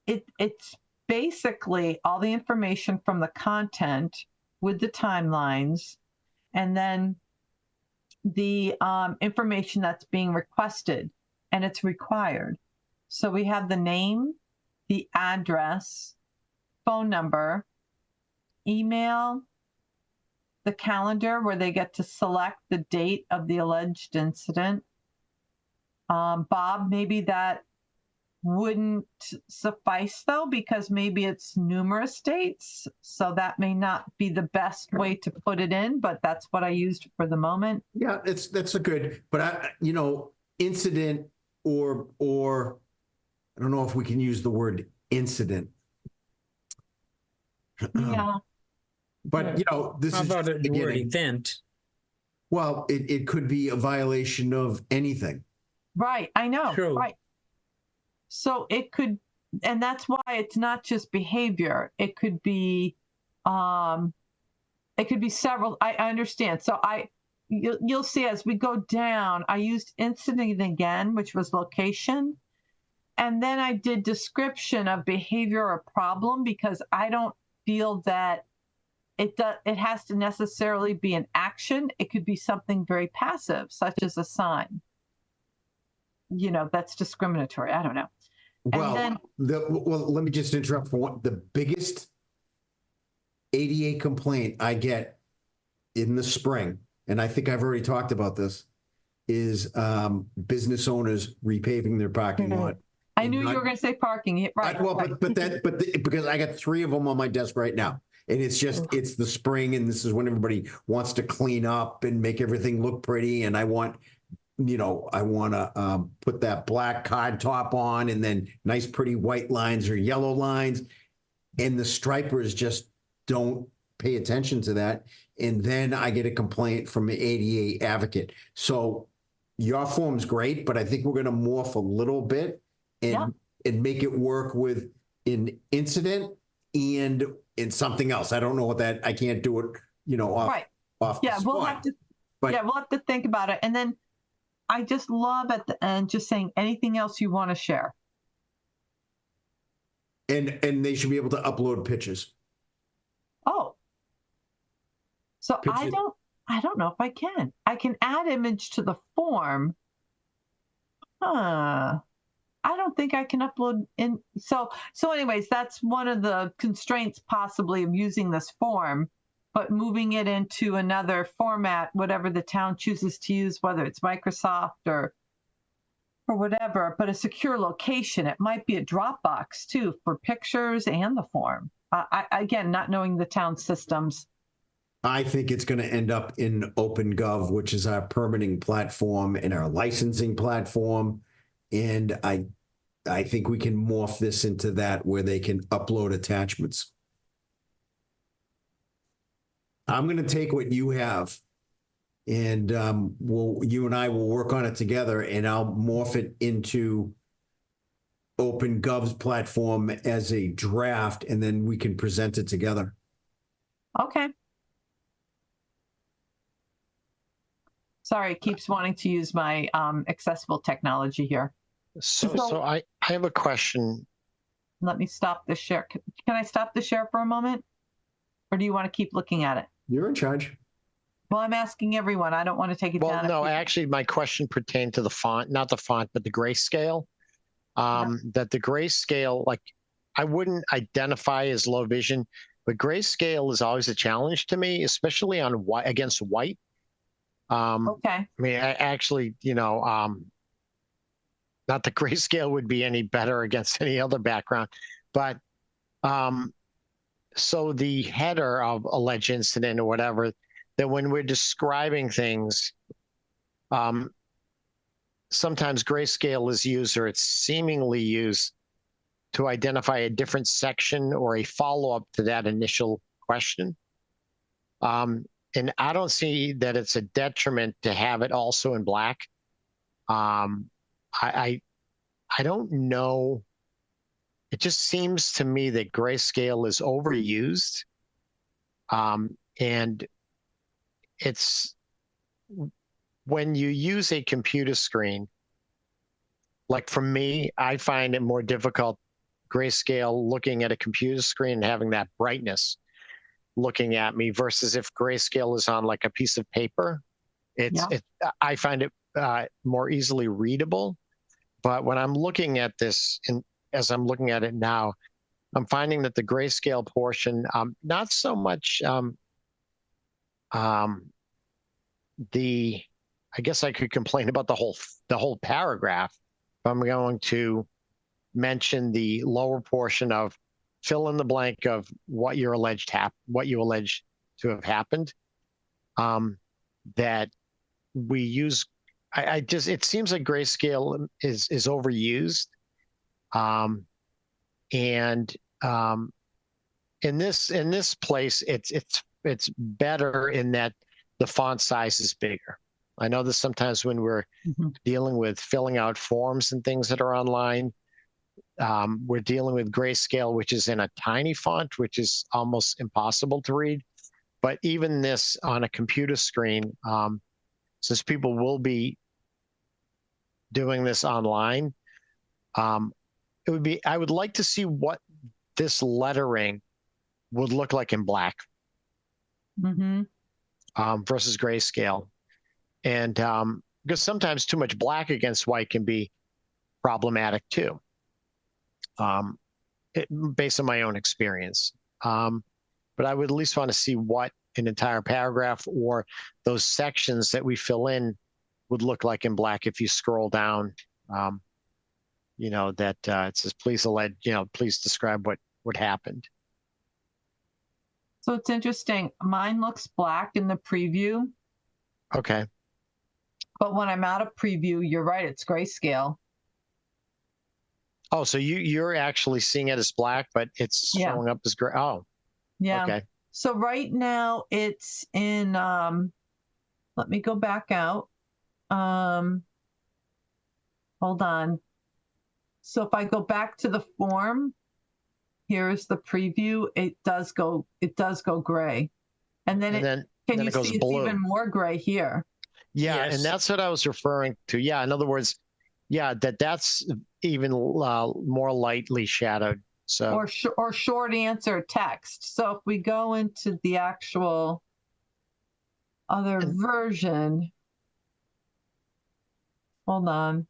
[SPEAKER 2] it's basically all the information from the content with the timelines, and then the information that's being requested, and it's required. So we have the name, the address, phone number, email, the calendar where they get to select the date of the alleged incident. Bob, maybe that wouldn't suffice though, because maybe it's numerous dates. So that may not be the best way to put it in, but that's what I used for the moment.
[SPEAKER 3] Yeah, that's a good, but you know, incident or I don't know if we can use the word incident.
[SPEAKER 2] Yeah.
[SPEAKER 3] But you know, this
[SPEAKER 5] How
[SPEAKER 3] is
[SPEAKER 5] about
[SPEAKER 3] just
[SPEAKER 5] the word
[SPEAKER 3] beginning.
[SPEAKER 5] event?
[SPEAKER 3] Well, it could be a violation of anything.
[SPEAKER 2] Right. I know.
[SPEAKER 5] True.
[SPEAKER 2] Right. So it could, and that's why it's not just behavior. It could be several. I understand. So you'll see as we go down, I used incident again, which was location. And then I did description of behavior or problem, because I don't feel that it has to necessarily be an action. It could be something very passive, such as a sign. You know, that's discriminatory. I don't know.
[SPEAKER 3] Well,
[SPEAKER 2] then,
[SPEAKER 3] well, let me just interrupt for one. The biggest ADA complaint I get in the spring, and I think I've already talked about this, is business owners repaving their parking lot.
[SPEAKER 2] I knew you were going to say parking, right?
[SPEAKER 3] Well,
[SPEAKER 2] right.
[SPEAKER 3] because I got 3 of them on my desk right now, and it's just it's the spring, and this is when everybody wants to clean up and make everything look pretty, and I want. You know, I want to put that black card top on and then nice, pretty white lines or yellow lines. And the stripers just don't pay attention to that. And then I get a complaint from an ADA advocate. So your form's great, but I think we're going to morph a little bit and make it work with an incident and in something else. I don't know what that, I can't do it, you know, off the spot.
[SPEAKER 2] We'll have to, we'll have to think about it. And then I just love at the end just saying anything else you want to share.
[SPEAKER 3] And they should be able to upload pictures.
[SPEAKER 2] Oh. So
[SPEAKER 3] Pictures.
[SPEAKER 2] I don't know if I can. I can add image to the form. I don't think I can upload in. So anyways, that's one of the constraints possibly of using this form. But moving it into another format, whatever the town chooses to use, whether it's Microsoft or whatever, but a secure location. It might be a Dropbox too for pictures and the form. Again, not knowing the town systems.
[SPEAKER 3] I think it's going to end up in OpenGov, which is our permitting platform and our licensing platform. And I think we can morph this into that where they can upload attachments. I'm going to take what you have, and you and I will work on it together, and I'll morph it into OpenGov's platform as a draft, and then we can present it together.
[SPEAKER 2] Okay. Sorry, it keeps wanting to use my accessible technology here.
[SPEAKER 4] So I have a question.
[SPEAKER 2] Let me stop the share. Can I stop the share for a moment? Or do you want to keep looking at it?
[SPEAKER 3] You're in charge.
[SPEAKER 2] Well, I'm asking everyone. I don't want to take it down.
[SPEAKER 4] Well, no, actually, my question pertained to the font, not the font, but the grayscale. that the grayscale, like I wouldn't identify as low vision, but grayscale is always a challenge to me, especially on white against white.
[SPEAKER 2] Okay.
[SPEAKER 4] I mean, I actually, not that grayscale would be any better against any other background, but so the header of alleged incident or whatever, that when we're describing things, sometimes grayscale is used, or it's seemingly used, to identify a different section or a follow-up to that initial question. And I don't see that it's a detriment to have it also in black. I don't know. It just seems to me that grayscale is overused. And it's when you use a computer screen, like for me, I find it more difficult grayscale looking at a computer screen and having that brightness looking at me versus if grayscale is on like a piece of paper. I find it more easily readable. But when I'm looking at this, and as I'm looking at it now, I'm finding that the grayscale portion, not so much I guess I could complain about the whole paragraph. But I'm going to mention the lower portion of fill in the blank of what you allege to have happened. That we use, it seems like grayscale is overused. And in this place, it's better in that the font size is bigger. I know that sometimes when we're dealing with filling out forms and things that are online, we're dealing with grayscale, which is in a tiny font, which is almost impossible to read. But even this on a computer screen, since people will be doing this online, I would like to see what this lettering would look like in black versus grayscale. And because sometimes too much black against white can be problematic too, based on my own experience. But I would at least want to see what an entire paragraph or those sections that we fill in would look like in black if you scroll down. That it says, please describe what happened.
[SPEAKER 2] So it's interesting. Mine looks black in the preview.
[SPEAKER 4] Okay.
[SPEAKER 2] But when I'm out of preview, you're right, it's grayscale.
[SPEAKER 4] Oh, so you're actually seeing it as black, but it's showing up as gray. Oh,
[SPEAKER 2] yeah.
[SPEAKER 4] Okay.
[SPEAKER 2] So right now it's in, let me go back out. Hold on. So if I go back to the form, here's the preview. It does go gray. And then can you see it's even more gray here?
[SPEAKER 4] Yeah,
[SPEAKER 5] Yes.
[SPEAKER 4] and that's what I was referring to. Yeah, in other words, that's even more lightly shadowed. So
[SPEAKER 2] or short answer text. So if we go into the actual other version, hold on.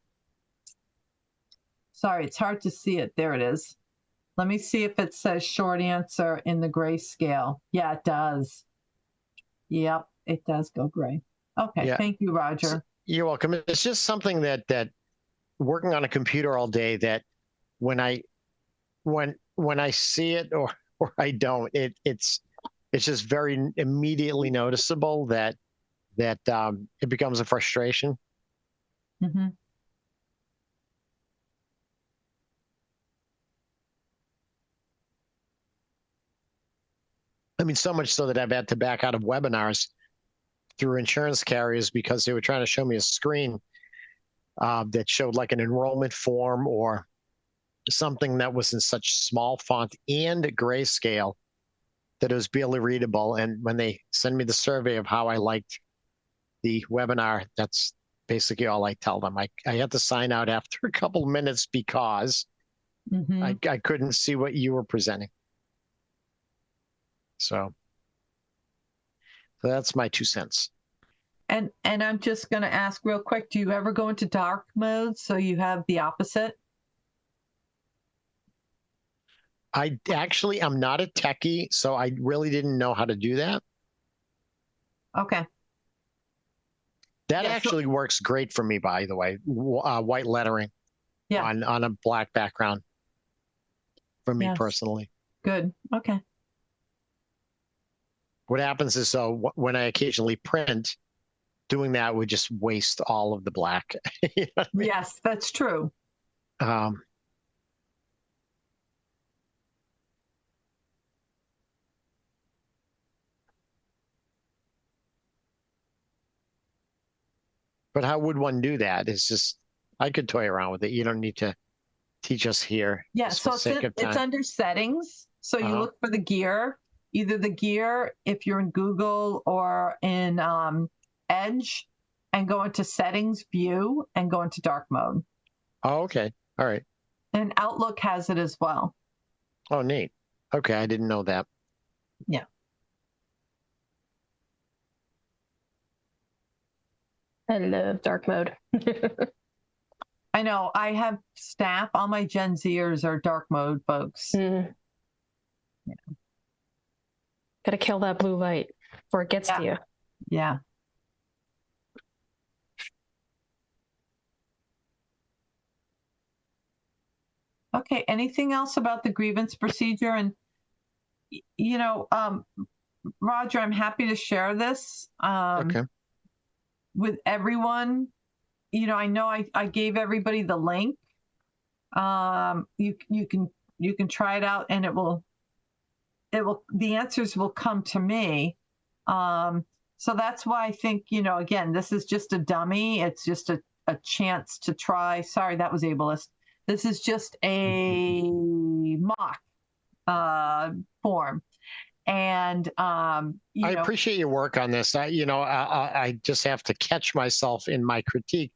[SPEAKER 2] Sorry, it's hard to see it. There it is. Let me see if it says short answer in the grayscale. Yeah, it does. Yep, it does go gray. Okay, thank you, Roger.
[SPEAKER 4] You're welcome. It's just something that working on a computer all day, that when I see it or I don't, it's just very immediately noticeable that it becomes a frustration.
[SPEAKER 2] Mm-hmm.
[SPEAKER 4] I mean, so much so that I've had to back out of webinars through insurance carriers because they were trying to show me a screen that showed like an enrollment form or something that was in such small font and grayscale that it was barely readable. And when they send me the survey of how I liked the webinar, that's basically all I tell them. I had to sign out after a couple of minutes because I couldn't see what you were presenting. So that's my 2 cents.
[SPEAKER 2] And I'm just going to ask real quick, do you ever go into dark mode so you have the opposite?
[SPEAKER 4] I actually, I'm not a techie, so I really didn't know how to do that.
[SPEAKER 2] Okay.
[SPEAKER 4] That
[SPEAKER 2] Yeah, so-
[SPEAKER 4] actually works great for me, by the way. White lettering
[SPEAKER 2] Yeah.
[SPEAKER 4] on a black background for me
[SPEAKER 2] Yes.
[SPEAKER 4] personally.
[SPEAKER 2] Good. Okay.
[SPEAKER 4] What happens is, so when I occasionally print, doing that would just waste all of the black. You know what I mean?
[SPEAKER 2] Yes, that's true.
[SPEAKER 4] Um, but how would one do that? It's just, I could toy around with it. You don't need to teach us here.
[SPEAKER 2] Yeah,
[SPEAKER 4] just
[SPEAKER 2] so
[SPEAKER 4] for
[SPEAKER 2] it's,
[SPEAKER 4] sake of
[SPEAKER 2] it's
[SPEAKER 4] time.
[SPEAKER 2] under settings. So you
[SPEAKER 4] Uh-huh.
[SPEAKER 2] look for the gear, either the gear if you're in Google or in Edge, and go into settings, view, and go into dark mode.
[SPEAKER 4] Oh, okay. All right.
[SPEAKER 2] And Outlook has it as well.
[SPEAKER 4] Oh, neat. Okay, I didn't know that.
[SPEAKER 1] I love dark mode.
[SPEAKER 2] I know I have staff, all my Gen Zers are dark mode folks.
[SPEAKER 1] Mm.
[SPEAKER 2] Yeah.
[SPEAKER 1] Gotta kill that blue light before it gets to you.
[SPEAKER 2] Yeah. Okay, anything else about the grievance procedure? And, Roger, I'm happy to share this
[SPEAKER 4] Okay.
[SPEAKER 2] with everyone. I know I gave everybody the link. You can try it out, and the answers will come to me. So that's why I think, again, this is just a dummy. It's just a chance to try. Sorry, that was ableist. This is just a mock form. And,
[SPEAKER 4] I appreciate your work on this. I just have to catch myself in my critique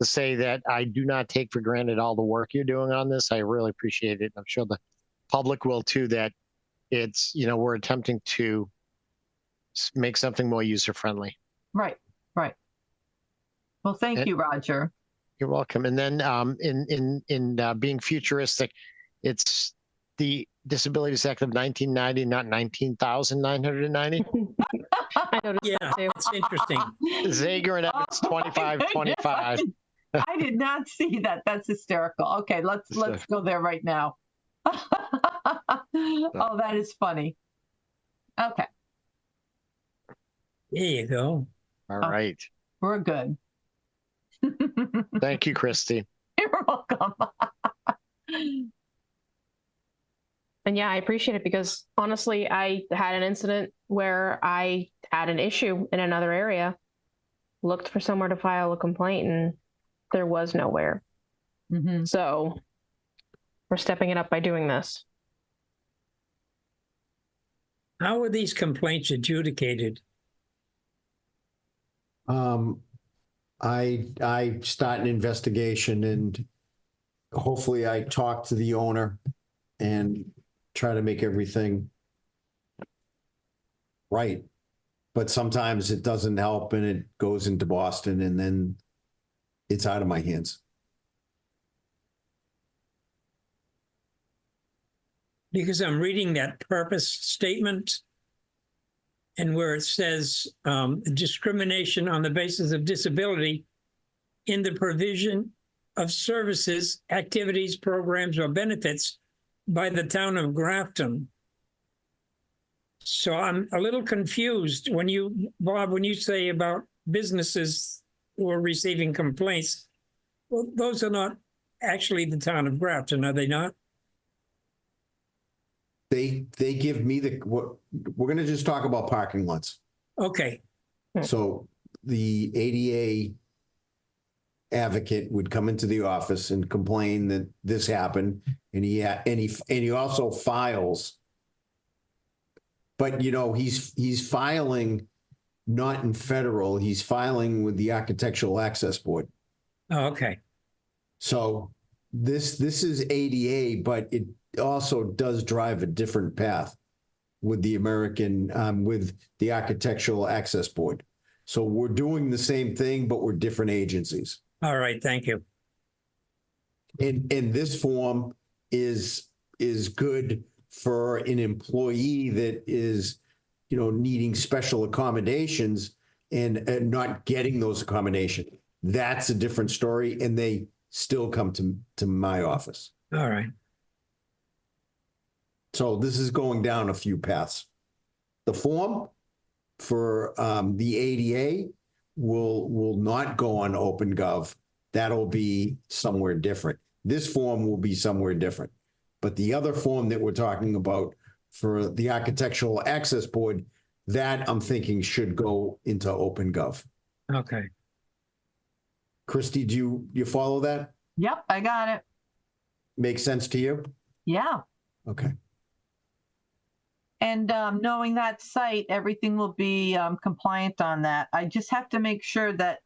[SPEAKER 4] to say that I do not take for granted all the work you're doing on this. I really appreciate it. I'm sure the public will too, that it's, we're attempting to make something more user-friendly.
[SPEAKER 2] Right. Well, thank you, Roger.
[SPEAKER 4] You're welcome. And then in being futuristic, it's the Disabilities Act of 1990, not 19,990.
[SPEAKER 1] I noticed
[SPEAKER 5] Yeah,
[SPEAKER 1] that too.
[SPEAKER 5] it's interesting.
[SPEAKER 4] Zager and Evans 2525.
[SPEAKER 2] I did not see that. That's hysterical. Okay, let's go there right now. Oh, that is funny. Okay,
[SPEAKER 5] There you go.
[SPEAKER 4] All right.
[SPEAKER 2] we're good.
[SPEAKER 4] Thank you, Christy.
[SPEAKER 2] You're welcome.
[SPEAKER 1] And yeah, I appreciate it because honestly, I had an incident where I had an issue in another area, looked for somewhere to file a complaint, and there was nowhere.
[SPEAKER 2] Mm-hmm.
[SPEAKER 1] So we're stepping it up by doing this.
[SPEAKER 5] How are these complaints adjudicated?
[SPEAKER 3] I start an investigation, and hopefully I talk to the owner and try to make everything right. But sometimes it doesn't help, and it goes into Boston, and then it's out of my hands.
[SPEAKER 5] Because I'm reading that purpose statement, and where it says discrimination on the basis of disability in the provision of services, activities, programs, or benefits by the town of Grafton. So I'm a little confused when Bob, when you say about businesses who are receiving complaints, well, those are not actually the town of Grafton, are they not?
[SPEAKER 3] They give me what we're going to just talk about parking lots.
[SPEAKER 5] Okay.
[SPEAKER 3] So the ADA advocate would come into the office and complain that this happened, and he also files. But he's filing not in federal. He's filing with the Architectural Access Board.
[SPEAKER 5] Oh, okay.
[SPEAKER 3] So this is ADA, but it also does drive a different path with the with the Architectural Access Board. So we're doing the same thing, but we're different agencies.
[SPEAKER 5] All right. Thank you.
[SPEAKER 3] And this form is good for an employee that is, needing special accommodations and not getting those accommodations. That's a different story, and they still come to my office.
[SPEAKER 5] All right.
[SPEAKER 3] So this is going down a few paths. The form for the ADA will not go on OpenGov. That'll be somewhere different. This form will be somewhere different. But the other form that we're talking about for the Architectural Access Board, that I'm thinking should go into OpenGov.
[SPEAKER 5] Okay.
[SPEAKER 3] Christy, do you follow that?
[SPEAKER 2] Yep, I got it.
[SPEAKER 3] Make sense to you?
[SPEAKER 2] Yeah.
[SPEAKER 3] Okay.
[SPEAKER 2] And knowing that site, everything will be compliant on that. I just have to make sure that,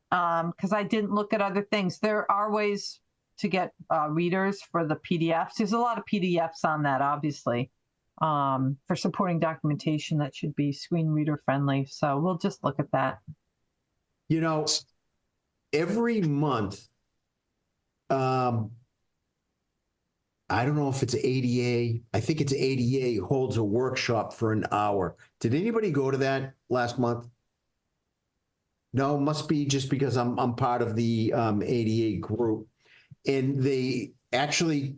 [SPEAKER 2] because I didn't look at other things, there are ways to get readers for the PDFs. There's a lot of PDFs on that, obviously, for supporting documentation that should be screen reader friendly. So we'll just look at that.
[SPEAKER 3] Every month, I don't know if it's ADA. I think it's ADA holds a workshop for an hour. Did anybody go to that last month? No, must be just because I'm part of the ADA group, and they actually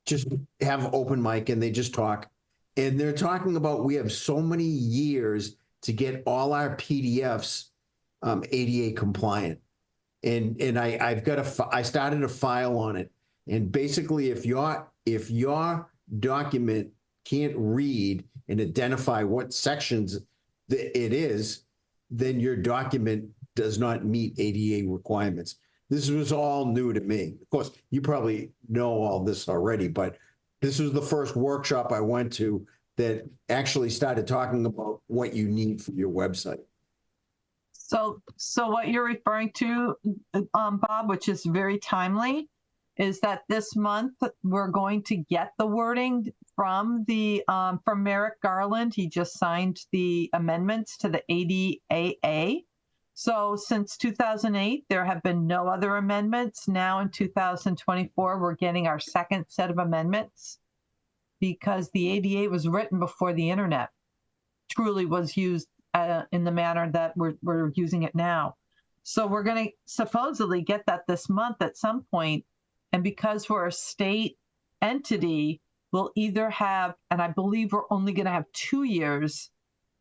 [SPEAKER 3] just have open mic and they just talk, and they're talking about we have so many years to get all our PDFs ADA compliant, and I started a file on it. And basically, if your document can't read and identify what sections it is, then your document does not meet ADA requirements. This was all new to me. Of course, you probably know all this already, but this was the first workshop I went to that actually started talking about what you need for your website.
[SPEAKER 2] So what you're referring to, Bob, which is very timely, is that this month we're going to get the wording from Merrick Garland. He just signed the amendments to the ADAA. So since 2008, there have been no other amendments. Now in 2024, we're getting our second set of amendments because the ADA was written before the internet truly was used in the manner that we're using it now. So we're going to supposedly get that this month at some point. And because we're a state entity, we'll either have, and I believe we're only going to have 2 years.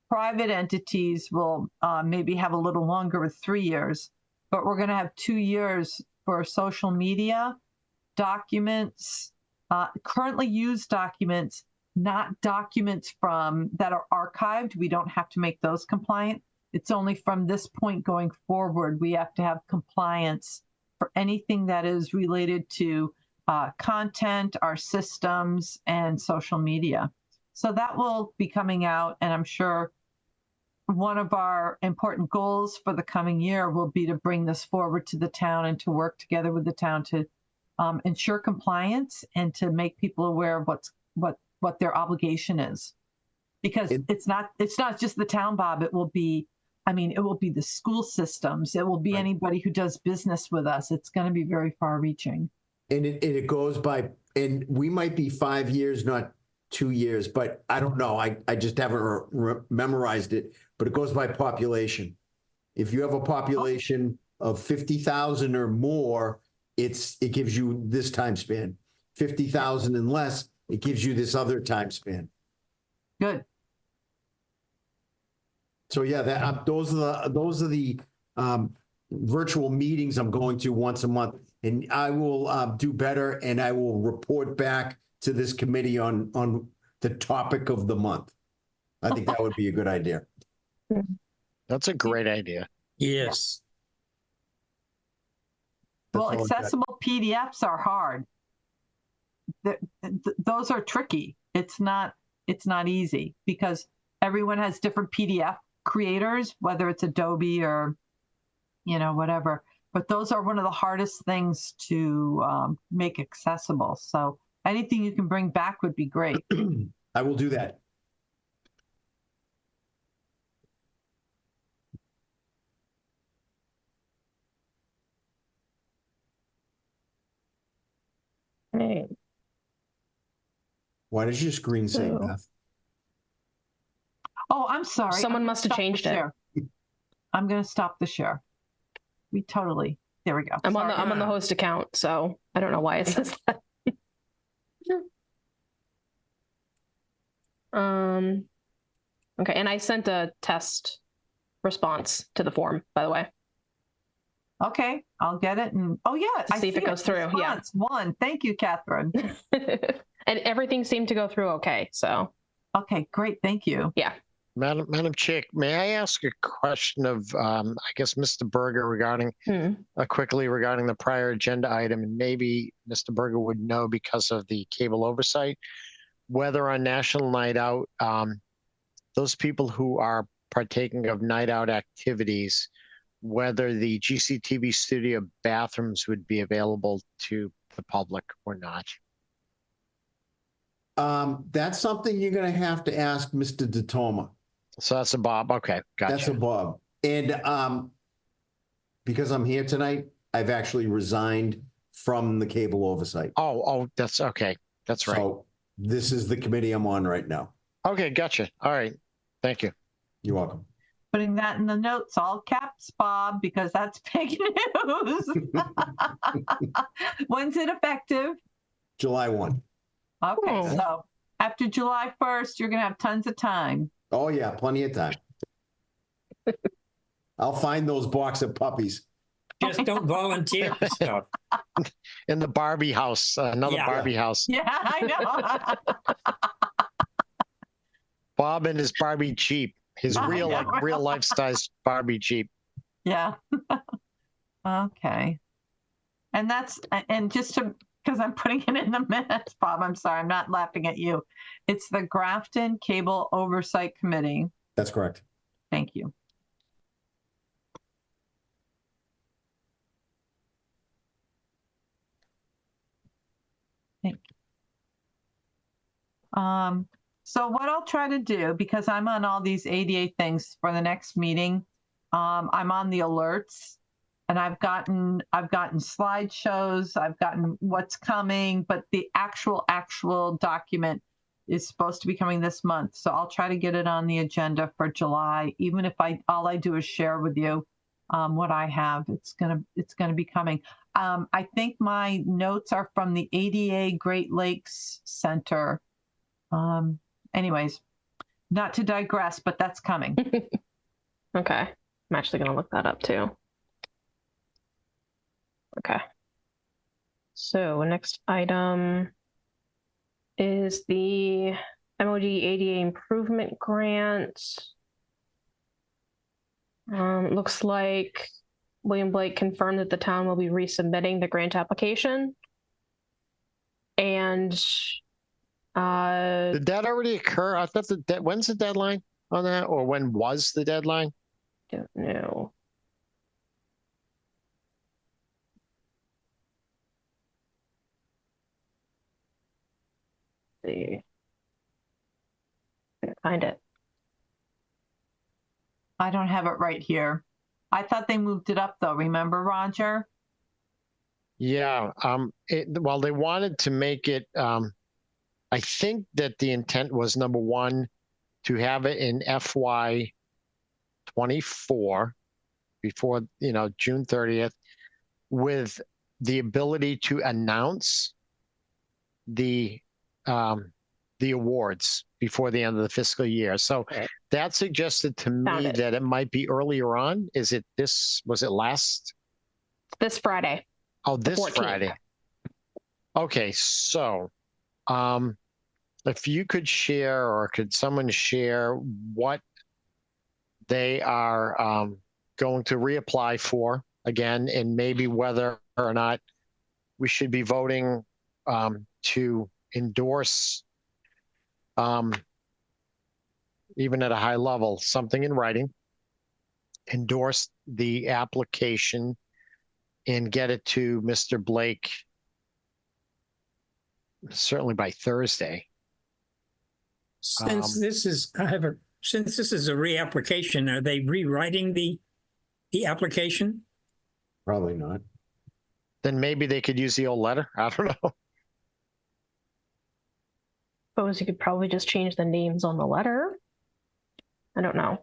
[SPEAKER 2] Private entities will maybe have a little longer with 3 years, but we're going to have 2 years for social media documents, currently used documents, not documents that are archived. We don't have to make those compliant. It's only from this point going forward, we have to have compliance for anything that is related to content, our systems, and social media. So that will be coming out, and I'm sure one of our important goals for the coming year will be to bring this forward to the town and to work together with the town to ensure compliance and to make people aware of what their obligation is. Because it's not just the town, Bob. It will be the school systems. It will be anybody who does business with us. It's going to be very far reaching. And
[SPEAKER 3] it goes by, and we might be 5 years, not 2 years, but I don't know. I just haven't memorized it, but it goes by population. If you have a population of 50,000 or more, it gives you this time span. 50,000 and less, it gives you this other time span.
[SPEAKER 2] Good.
[SPEAKER 3] So yeah, those are the virtual meetings I'm going to once a month, and I will do better, and I will report back to this committee on the topic of the month. I think that would be a good idea.
[SPEAKER 4] That's a great idea.
[SPEAKER 5] Yes.
[SPEAKER 2] Well, accessible PDFs are hard. Those are tricky. It's not easy because everyone has different PDF creators, whether it's Adobe or, whatever. But those are one of the hardest things to make accessible. So anything you can bring back would be great.
[SPEAKER 3] I will do that.
[SPEAKER 1] Right.
[SPEAKER 3] Why does your screen say
[SPEAKER 1] So-
[SPEAKER 3] Beth?
[SPEAKER 2] Oh, I'm sorry.
[SPEAKER 1] Someone
[SPEAKER 2] I'm gonna
[SPEAKER 1] must have
[SPEAKER 2] stop the
[SPEAKER 1] changed it.
[SPEAKER 2] share. I'm going to stop the share. There we go.
[SPEAKER 1] I'm on the
[SPEAKER 2] Sorry.
[SPEAKER 1] host account, so I don't know why it says that. Okay, and I sent a test response to the form, by the way.
[SPEAKER 2] Okay, I'll get it. And oh yeah,
[SPEAKER 1] To see if it goes through, yeah.
[SPEAKER 2] Response one. Thank you, Catherine.
[SPEAKER 1] And everything seemed to go through okay. So
[SPEAKER 2] Okay, great. Thank you.
[SPEAKER 4] Madam Chair, may I ask a question of, I guess, Mr. Berger regarding, quickly regarding the prior agenda item, and maybe Mr. Berger would know because of the cable oversight, whether on National Night Out, those people who are partaking of night out activities, whether the GCTV studio bathrooms would be available to the public or not.
[SPEAKER 3] That's something you're gonna have to ask Mr. DeToma.
[SPEAKER 4] So that's a Bob. Okay,
[SPEAKER 3] That's a
[SPEAKER 4] gotcha.
[SPEAKER 3] Bob. And because I'm here tonight, I've actually resigned from the cable oversight.
[SPEAKER 4] Oh, that's okay. That's right.
[SPEAKER 3] So this is the committee I'm on right now.
[SPEAKER 4] Okay, gotcha. All right. Thank you.
[SPEAKER 3] You're welcome.
[SPEAKER 2] Putting that in the notes, all caps, Bob, because that's big news. When's it effective?
[SPEAKER 3] July 1.
[SPEAKER 2] Okay,
[SPEAKER 1] Oh.
[SPEAKER 2] so after July 1st, you're going to have tons of time.
[SPEAKER 3] Oh yeah, plenty of time. I'll find those box of puppies.
[SPEAKER 5] Just don't volunteer for stuff.
[SPEAKER 4] In the Barbie house, another
[SPEAKER 5] Yeah.
[SPEAKER 4] Barbie house.
[SPEAKER 2] Yeah, I know.
[SPEAKER 4] Bob and his Barbie Jeep, his
[SPEAKER 2] I
[SPEAKER 4] real
[SPEAKER 2] know.
[SPEAKER 4] real life size Barbie Jeep.
[SPEAKER 2] Yeah. Okay. And just because I'm putting it in the minutes, Bob, I'm sorry, I'm not laughing at you. It's the Grafton Cable Oversight Committee.
[SPEAKER 3] That's correct.
[SPEAKER 2] Thank you. Thank you. So what I'll try to do, because I'm on all these ADA things for the next meeting, I'm on the alerts, and I've gotten slideshows, I've gotten what's coming, but the actual document is supposed to be coming this month. So I'll try to get it on the agenda for July, even if all I do is share with you what I have. It's gonna be coming. I think my notes are from the ADA Great Lakes Center. Anyways, not to digress, but that's coming.
[SPEAKER 1] okay. I'm actually gonna look that up too. Okay. So next item is the MOD ADA improvement grant. Looks like William Blake confirmed that the town will be resubmitting the grant application. And
[SPEAKER 4] Did that already occur? I thought when's the deadline on that, or when was the deadline?
[SPEAKER 1] don't know. Let's see. Can't find it.
[SPEAKER 2] I don't have it right here. I thought they moved it up though. Remember, Roger?
[SPEAKER 4] Yeah. Well, they wanted to make it. I think that the intent was, number one, to have it in FY 24 before June 30th, with the ability to announce the awards before the end of the fiscal year. So
[SPEAKER 1] Right.
[SPEAKER 4] that suggested to
[SPEAKER 1] Found
[SPEAKER 4] me
[SPEAKER 1] it.
[SPEAKER 4] that it might be earlier on. Was it last?
[SPEAKER 1] This Friday.
[SPEAKER 4] Oh, this
[SPEAKER 1] 14th.
[SPEAKER 4] Friday. Okay, so if you could share, or could someone share what they are going to reapply for again, and maybe whether or not we should be voting to endorse, even at a high level, something in writing, endorse the application and get it to Mr. Blake certainly by Thursday.
[SPEAKER 5] Since this is a reapplication, are they rewriting the application?
[SPEAKER 3] Probably not.
[SPEAKER 4] Then maybe they could use the old letter. I don't know.
[SPEAKER 1] suppose you could probably just change the names on the letter. I don't know.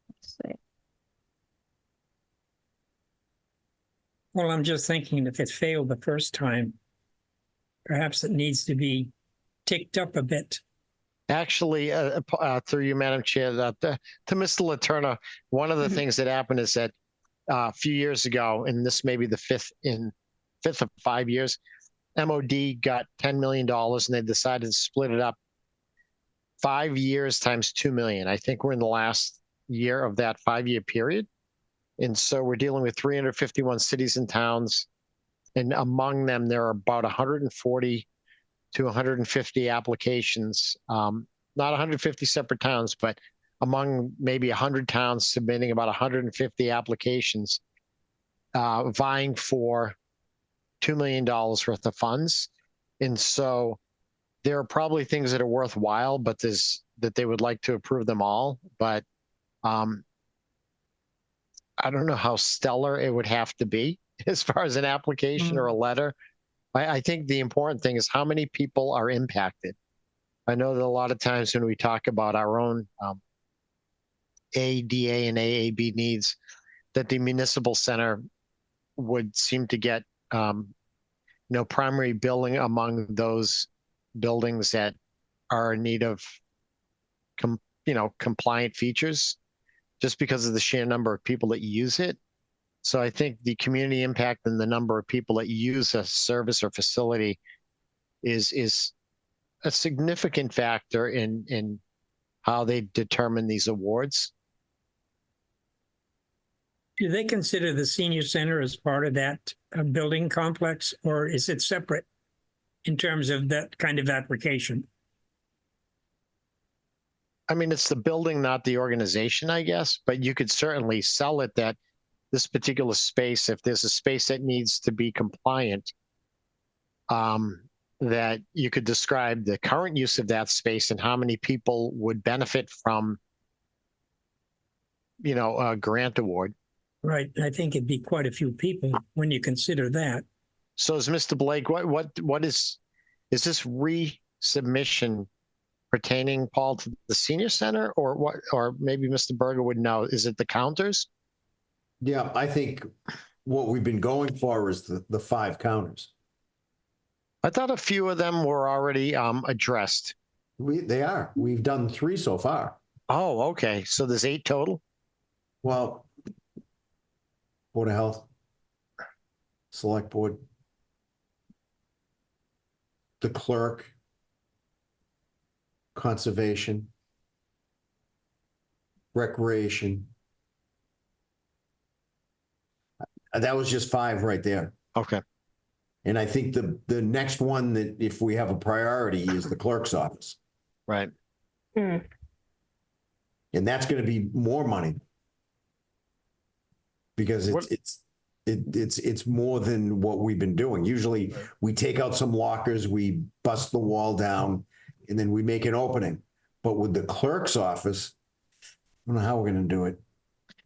[SPEAKER 1] Let's see.
[SPEAKER 5] Well, I'm just thinking if it failed the first time, perhaps it needs to be ticked up a bit.
[SPEAKER 4] Actually, through you, Madam Chair, to Mr. Letourneau, one of the
[SPEAKER 1] Mhm.
[SPEAKER 4] things that happened is that a few years ago, and this may be the fifth of 5 years, MOD got $10 million and they decided to split it up 5 years times 2 million. I think we're in the last year of that 5-year period. And so we're dealing with 351 cities and towns. And among them, there are about 140 to 150 applications, not 150 separate towns, but among maybe 100 towns submitting about 150 applications, vying for $2 million worth of funds. And so there are probably things that are worthwhile, but that they would like to approve them all. But I don't know how stellar it would have to be as far as an application or a letter. I think the important thing is how many people are impacted. I know that a lot of times when we talk about our own ADA and AAB needs, that the municipal center would seem to get primary billing among those buildings that are in need of compliant features, just because of the sheer number of people that use it. So I think the community impact and the number of people that use a service or facility is a significant factor in how they determine these awards.
[SPEAKER 5] Do they consider the senior center as part of that building complex, or is it separate in terms of that kind of application?
[SPEAKER 4] I mean, it's the building, not the organization, I guess, but you could certainly sell it that this particular space, if there's a space that needs to be compliant, that you could describe the current use of that space and how many people would benefit from, a grant award.
[SPEAKER 5] Right. I think it'd be quite a few people when you consider that.
[SPEAKER 4] So is Mr. Blake, what is this resubmission pertaining, Paul, to the senior center, or what? Or maybe Mr. Berger would know. Is it the counters?
[SPEAKER 3] Yeah, I think what we've been going for is the 5 counters.
[SPEAKER 4] I thought a few of them were already addressed.
[SPEAKER 3] They are. We've done 3 so far.
[SPEAKER 4] Oh, okay. So there's 8 total?
[SPEAKER 3] Well, Board of Health, Select Board, the clerk, Conservation, Recreation. That was just 5 right there.
[SPEAKER 4] Okay.
[SPEAKER 3] And I think the next one that, if we have a priority, is the clerk's office.
[SPEAKER 4] Right.
[SPEAKER 1] Mm.
[SPEAKER 3] And that's going to be more money. Because it's more than what we've been doing. Usually we take out some lockers, we bust the wall down, and then we make an opening. But with the clerk's office, I don't know how we're going to do it.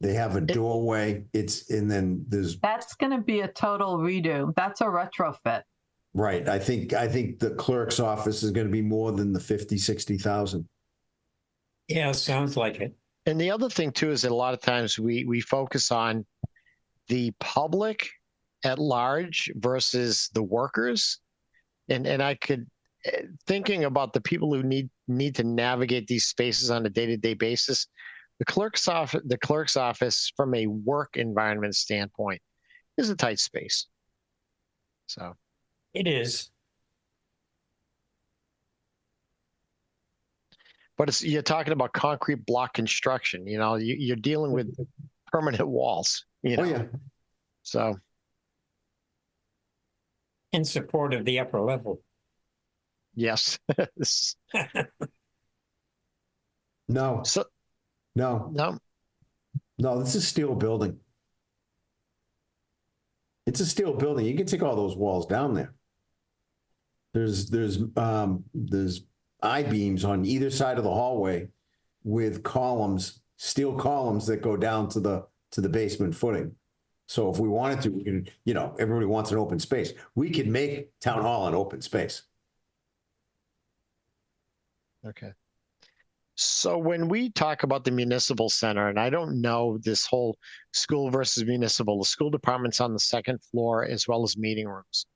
[SPEAKER 3] They have a doorway. And then there's.
[SPEAKER 2] That's going to be a total redo. That's a retrofit.
[SPEAKER 3] Right. I think the clerk's office is going to be more than the 50,000-60,000.
[SPEAKER 5] Yeah, sounds like it.
[SPEAKER 4] And the other thing too is that a lot of times we focus on the public at large versus the workers, and I could, thinking about the people who need to navigate these spaces on a day-to-day basis, the clerk's office from a work environment standpoint is a tight space. So
[SPEAKER 5] it is.
[SPEAKER 4] But you're talking about concrete block construction. You're dealing with permanent walls.
[SPEAKER 3] Oh yeah.
[SPEAKER 4] So.
[SPEAKER 5] In support of the upper level.
[SPEAKER 4] Yes.
[SPEAKER 3] No.
[SPEAKER 4] So.
[SPEAKER 3] No. This is a steel building. It's a steel building. You can take all those walls down there. There's I-beams on either side of the hallway with columns, steel columns that go down to the basement footing. So if we wanted to, we can, everybody wants an open space. We could make Town Hall an open space.
[SPEAKER 4] Okay. So when we talk about the municipal center, and I don't know this whole school versus municipal, the school department's on the second floor as well as meeting rooms.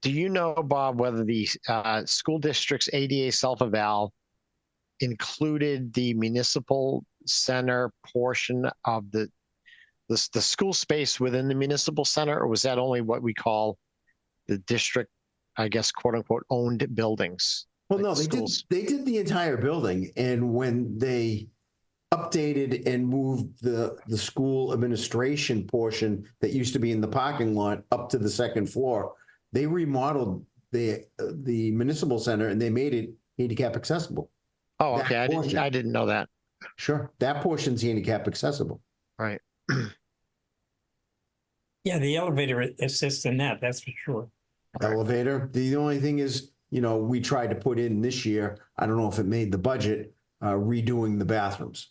[SPEAKER 4] Do you know, Bob, whether the school district's ADA self-eval included the municipal center portion of the school space within the municipal center, or was that only what we call the district, I guess, quote unquote, owned buildings?
[SPEAKER 3] Well,
[SPEAKER 4] like
[SPEAKER 3] no,
[SPEAKER 4] schools?
[SPEAKER 3] they did the entire building, and when they updated and moved the school administration portion that used to be in the parking lot up to the second floor, they remodeled the municipal center and they made it handicap accessible.
[SPEAKER 4] Oh,
[SPEAKER 3] That
[SPEAKER 4] okay. I
[SPEAKER 3] portion.
[SPEAKER 4] didn't know that.
[SPEAKER 3] Sure, that portion's handicap accessible.
[SPEAKER 4] Right.
[SPEAKER 5] Yeah, the elevator assists in that, that's for sure.
[SPEAKER 3] Elevator. The only thing is, we tried to put in this year, I don't know if it made the budget, redoing the bathrooms.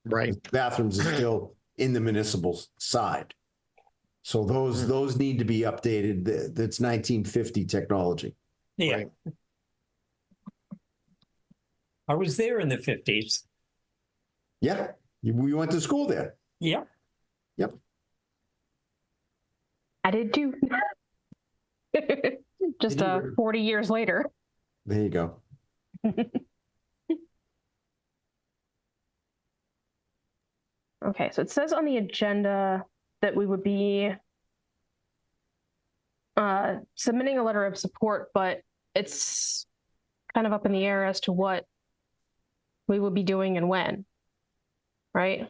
[SPEAKER 4] Right.
[SPEAKER 3] The bathrooms is still in the municipal side. So those need to be updated. That's 1950 technology.
[SPEAKER 5] Yeah.
[SPEAKER 4] Right.
[SPEAKER 5] I was there in the 50s.
[SPEAKER 3] Yeah, we went to school there.
[SPEAKER 5] Yeah.
[SPEAKER 3] Yep.
[SPEAKER 1] I did too. Just 40 years later.
[SPEAKER 3] There you go.
[SPEAKER 1] Okay, so it says on the agenda that we would be submitting a letter of support, but it's kind of up in the air as to what we would be doing and when, right?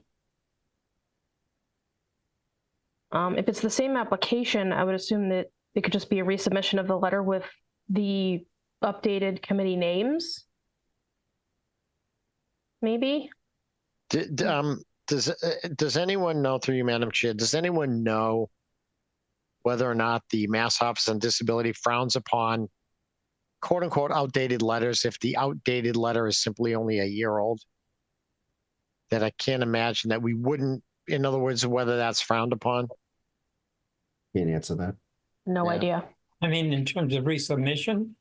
[SPEAKER 1] If it's the same application, I would assume that it could just be a resubmission of the letter with the updated committee names. Maybe?
[SPEAKER 4] Does anyone know, through you, Madam Chair, does anyone know whether or not the Mass Office on Disability frowns upon quote unquote outdated letters if the outdated letter is simply only a year old? That I can't imagine that we wouldn't, in other words, whether that's frowned upon?
[SPEAKER 3] Can't answer that.
[SPEAKER 1] No
[SPEAKER 4] Yeah.
[SPEAKER 1] idea.
[SPEAKER 5] I mean, in terms of resubmission,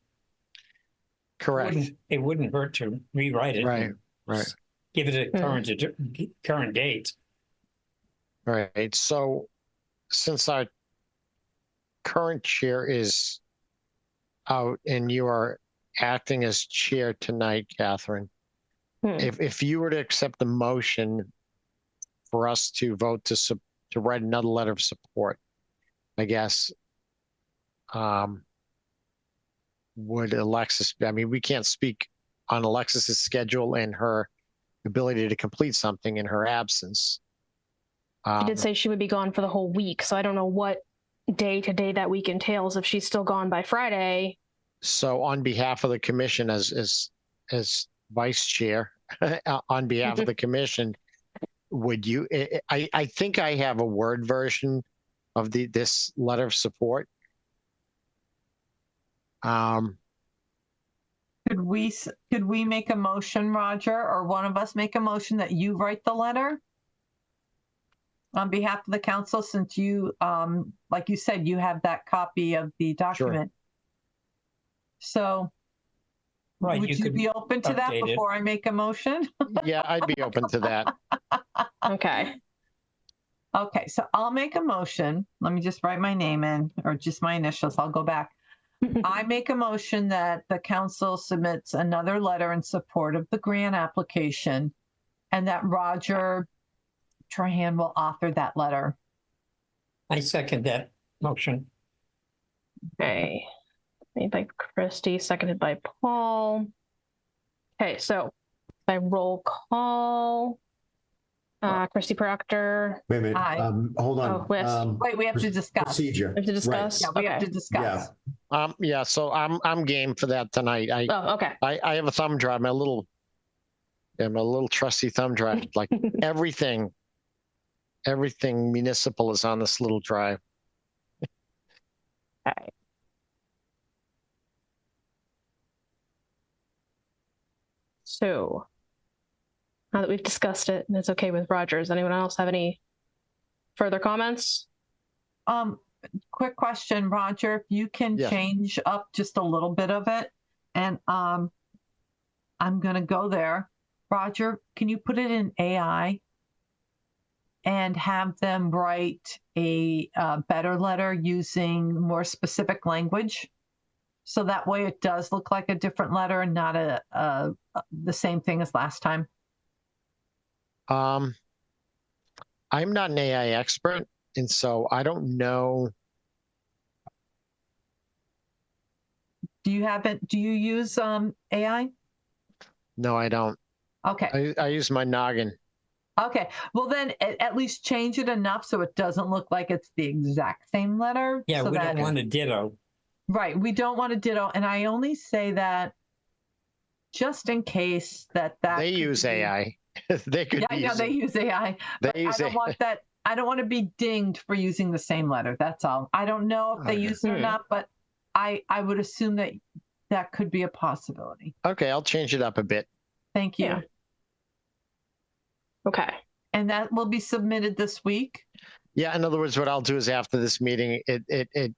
[SPEAKER 4] Correct.
[SPEAKER 5] it wouldn't hurt to rewrite it.
[SPEAKER 4] Right,
[SPEAKER 5] and
[SPEAKER 4] right.
[SPEAKER 5] Give it a current date.
[SPEAKER 4] Right. So since our current chair is out and you are acting as chair tonight, Catherine, if you were to accept the motion for us to vote to write another letter of support, I guess, would Alexis, I mean, we can't speak on Alexis's schedule and her ability to complete something in her absence.
[SPEAKER 1] She did say she would be gone for the whole week, so I don't know what day to day that week entails. If she's still gone by Friday.
[SPEAKER 4] So on behalf of the commission, as vice chair, on behalf of the commission, would you, I think I have a Word version of this letter of support.
[SPEAKER 2] Could we make a motion, Roger, or one of us make a motion that you write the letter on behalf of the council, since you, like you said, you have that copy of the document. So
[SPEAKER 5] Right.
[SPEAKER 2] would you be open to that
[SPEAKER 5] update it.
[SPEAKER 2] before I make a motion?
[SPEAKER 4] Yeah, I'd be open to that.
[SPEAKER 1] Okay.
[SPEAKER 2] Okay, so I'll make a motion. Let me just write my name in, or just my initials. I'll go back. I make a motion that the council submits another letter in support of the grant application, and that Roger Trahan will author that letter.
[SPEAKER 5] I second that motion.
[SPEAKER 1] Okay. Made by Christy, seconded by Paul. Okay, so by roll call, Christy Proctor.
[SPEAKER 3] Wait a minute.
[SPEAKER 2] Aye.
[SPEAKER 3] Hold on.
[SPEAKER 1] Oh, yes.
[SPEAKER 2] Wait, we have to discuss.
[SPEAKER 3] Procedure.
[SPEAKER 1] We have to discuss.
[SPEAKER 2] Yeah, we have to
[SPEAKER 1] Okay.
[SPEAKER 2] discuss.
[SPEAKER 4] Yeah, so I'm game for that tonight.
[SPEAKER 1] Oh, okay.
[SPEAKER 4] I have a thumb drive, my little trusty thumb drive. Like everything municipal is on this little drive.
[SPEAKER 1] Okay. So now that we've discussed it and it's okay with Roger, does anyone else have any further comments?
[SPEAKER 2] quick question, Roger, if you can
[SPEAKER 4] Yes.
[SPEAKER 2] change up just a little bit of it, and I'm gonna go there. Roger, can you put it in AI and have them write a better letter using more specific language? So that way it does look like a different letter and not the same thing as last time.
[SPEAKER 4] I'm not an AI expert, and so I don't know.
[SPEAKER 2] Do you have it? Do you use AI?
[SPEAKER 4] No, I don't.
[SPEAKER 2] Okay.
[SPEAKER 4] I use my noggin.
[SPEAKER 2] Okay. Well, then at least change it enough so it doesn't look like it's the exact same letter.
[SPEAKER 5] Yeah,
[SPEAKER 2] so
[SPEAKER 5] we
[SPEAKER 2] that,
[SPEAKER 5] don't want a ditto.
[SPEAKER 2] Right. We don't want to ditto. And I only say that just in case that
[SPEAKER 4] They
[SPEAKER 2] could
[SPEAKER 4] use
[SPEAKER 2] be-
[SPEAKER 4] AI. They could be
[SPEAKER 2] Yeah, they
[SPEAKER 4] using.
[SPEAKER 2] use AI. But
[SPEAKER 4] They use
[SPEAKER 2] I don't
[SPEAKER 4] AI.
[SPEAKER 2] want that. I don't want to be dinged for using the same letter. That's all. I don't know if they
[SPEAKER 4] Okay.
[SPEAKER 2] use it or not, but I would assume that that could be a possibility.
[SPEAKER 4] Okay, I'll change it up a bit.
[SPEAKER 2] Thank you.
[SPEAKER 1] Yeah. Okay.
[SPEAKER 2] And that will be submitted this week.
[SPEAKER 4] Yeah, in other words, what I'll do is after this meeting, it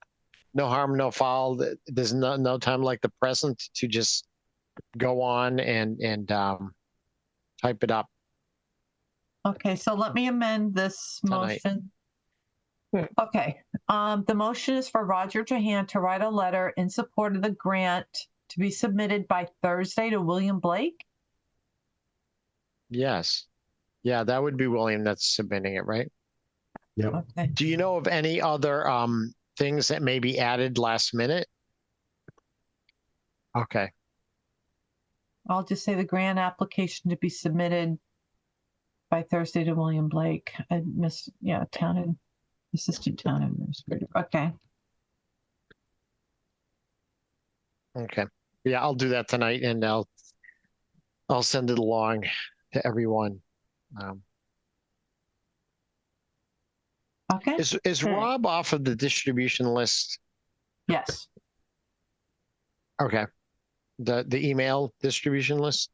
[SPEAKER 4] no harm, no foul. There's no time like the present to just go on and type it up.
[SPEAKER 2] Okay, so let me amend this
[SPEAKER 4] Tonight.
[SPEAKER 2] motion.
[SPEAKER 1] Hmm.
[SPEAKER 2] Okay, the motion is for Roger Trahan to write a letter in support of the grant to be submitted by Thursday to William Blake.
[SPEAKER 4] Yes. Yeah, that would be William that's submitting it, right?
[SPEAKER 3] Yep.
[SPEAKER 2] Okay.
[SPEAKER 4] Do you know of any other things that may be added last minute? Okay.
[SPEAKER 2] I'll just say the grant application to be submitted by Thursday to William Blake, assistant town administrator. Okay.
[SPEAKER 4] Okay. Yeah, I'll do that tonight and I'll send it along to everyone.
[SPEAKER 2] Okay.
[SPEAKER 4] Is Rob off of the distribution list?
[SPEAKER 2] Yes.
[SPEAKER 4] Okay. The email distribution list?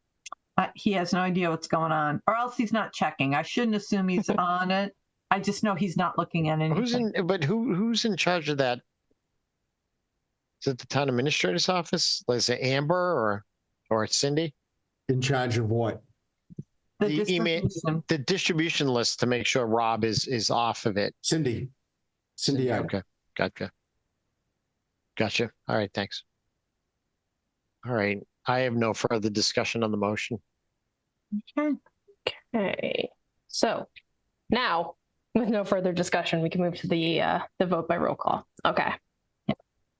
[SPEAKER 2] He has no idea what's going on, or else he's not checking. I shouldn't assume he's on it. I just know he's not looking at anything.
[SPEAKER 4] Who's in charge of that? Is it the town administrator's office? Is it Amber or Cindy?
[SPEAKER 3] In charge of what?
[SPEAKER 2] The
[SPEAKER 4] email,
[SPEAKER 2] distribution.
[SPEAKER 4] the distribution list to make sure Rob is off of it.
[SPEAKER 3] Cindy. Cindy.
[SPEAKER 4] Okay. Gotcha. All right. Thanks. All right. I have no further discussion on the motion.
[SPEAKER 2] Okay.
[SPEAKER 1] Okay. So now, with no further discussion, we can move to the vote by roll call. Okay.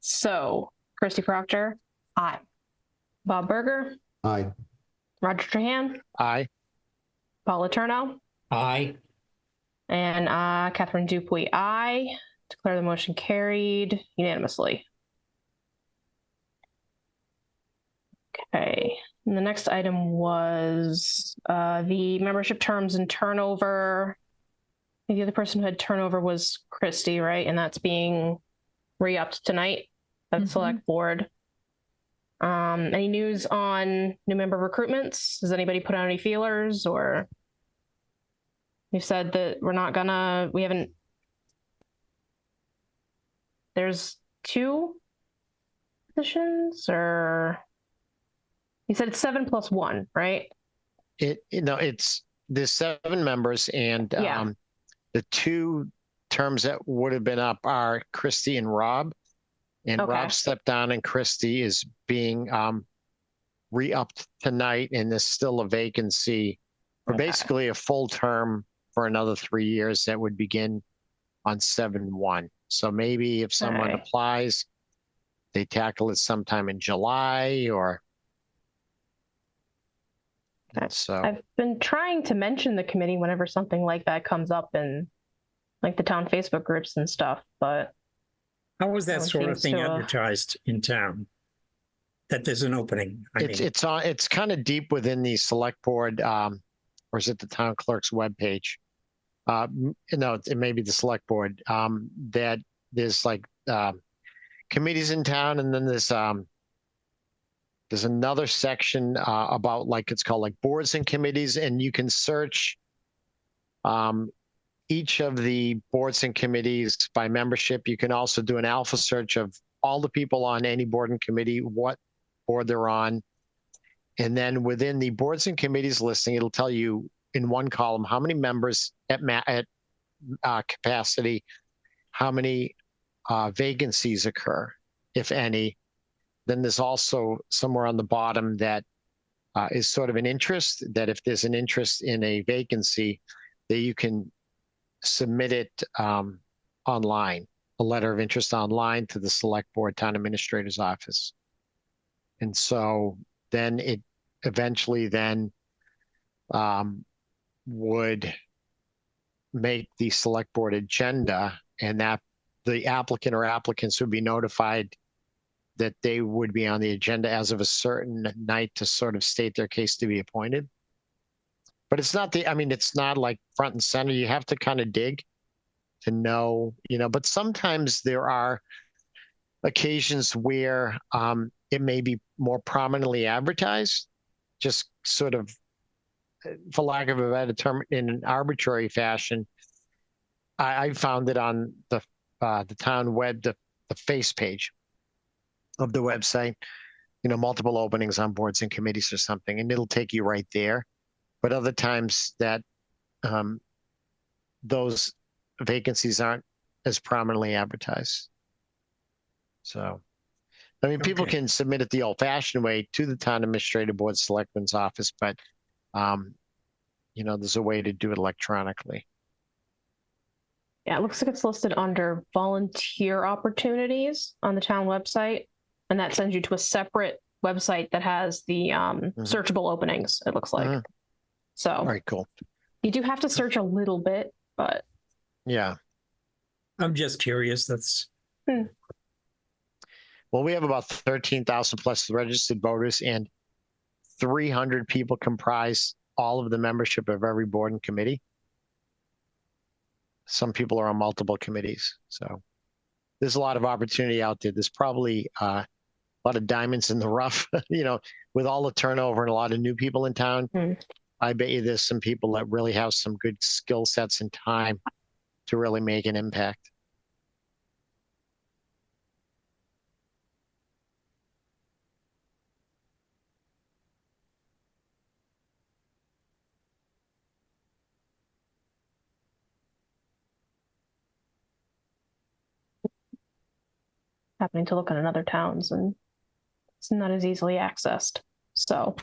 [SPEAKER 1] So Christy Proctor,
[SPEAKER 2] Aye.
[SPEAKER 1] Bob Berger,
[SPEAKER 3] Aye.
[SPEAKER 1] Roger Trahan,
[SPEAKER 4] Aye.
[SPEAKER 1] Paul Letourneau,
[SPEAKER 5] Aye.
[SPEAKER 1] and Catherine Dupuy. Aye. Declare the motion carried unanimously. Okay. And the next item was the membership terms and turnover. I think the other person who had turnover was Christy, right? And that's being re-upped tonight by the select board. Any news on new member recruitments? Has anybody put out any feelers, or we've said that we haven't, there's 2 positions, or you said it's 7 + 1, right?
[SPEAKER 4] There's 7 members and
[SPEAKER 1] Yeah.
[SPEAKER 4] The 2 terms that would have been up are Christy and Rob. And
[SPEAKER 1] Okay.
[SPEAKER 4] Rob stepped down and Christy is being re-upped tonight, and there's still a vacancy for
[SPEAKER 1] Okay.
[SPEAKER 4] basically a full term for another 3 years that would begin on 7/1. So maybe if someone
[SPEAKER 1] Okay.
[SPEAKER 4] applies, they tackle it sometime in July or
[SPEAKER 1] Okay.
[SPEAKER 4] so.
[SPEAKER 1] I've been trying to mention the committee whenever something like that comes up in like the town Facebook groups and stuff, but
[SPEAKER 5] How was that
[SPEAKER 1] One
[SPEAKER 5] sort of
[SPEAKER 1] seems
[SPEAKER 5] thing
[SPEAKER 1] to,
[SPEAKER 5] advertised in town? That there's an opening?
[SPEAKER 4] It's kind of deep within the select board, or is it the town clerk's webpage? No, it may be the select board. That there's like committees in town, and then there's another section about, like, it's called like boards and committees, and you can search each of the boards and committees by membership. You can also do an alpha search of all the people on any board and committee, what board they're on. And then within the boards and committees listing, it'll tell you in one column how many members at capacity, how many vacancies occur, if any. Then there's also somewhere on the bottom that is sort of an interest, that if there's an interest in a vacancy, that you can submit it online, a letter of interest online to the select board town administrator's office. And so then it eventually then would make the select board agenda, and that the applicant or applicants would be notified that they would be on the agenda as of a certain night to sort of state their case to be appointed. But it's not it's not like front and center. You have to kind of dig to know, but sometimes there are occasions where it may be more prominently advertised, just sort of, for lack of a better term, in an arbitrary fashion. I found it on the town web, the face page of the website, multiple openings on boards and committees or something, and it'll take you right there. But other times that those vacancies aren't as prominently advertised. So, people can submit it the old-fashioned way to the town administrator board selectman's office, but there's a way to do it electronically.
[SPEAKER 1] Yeah, it looks like it's listed under volunteer opportunities on the town website, and that sends you to a separate website that has the searchable openings, it looks like. So,
[SPEAKER 4] all right, cool.
[SPEAKER 1] You do have to search a little bit, but
[SPEAKER 4] yeah.
[SPEAKER 5] I'm just curious. That's
[SPEAKER 4] Well, we have about 13,000 plus registered voters, and 300 people comprise all of the membership of every board and committee. Some people are on multiple committees. So there's a lot of opportunity out there. There's probably a lot of diamonds in the rough, with all the turnover and a lot of new people in town. I bet you there's some people that really have some good skill sets and time to really make an impact.
[SPEAKER 1] happening to look in other towns, and it's not as easily accessed. So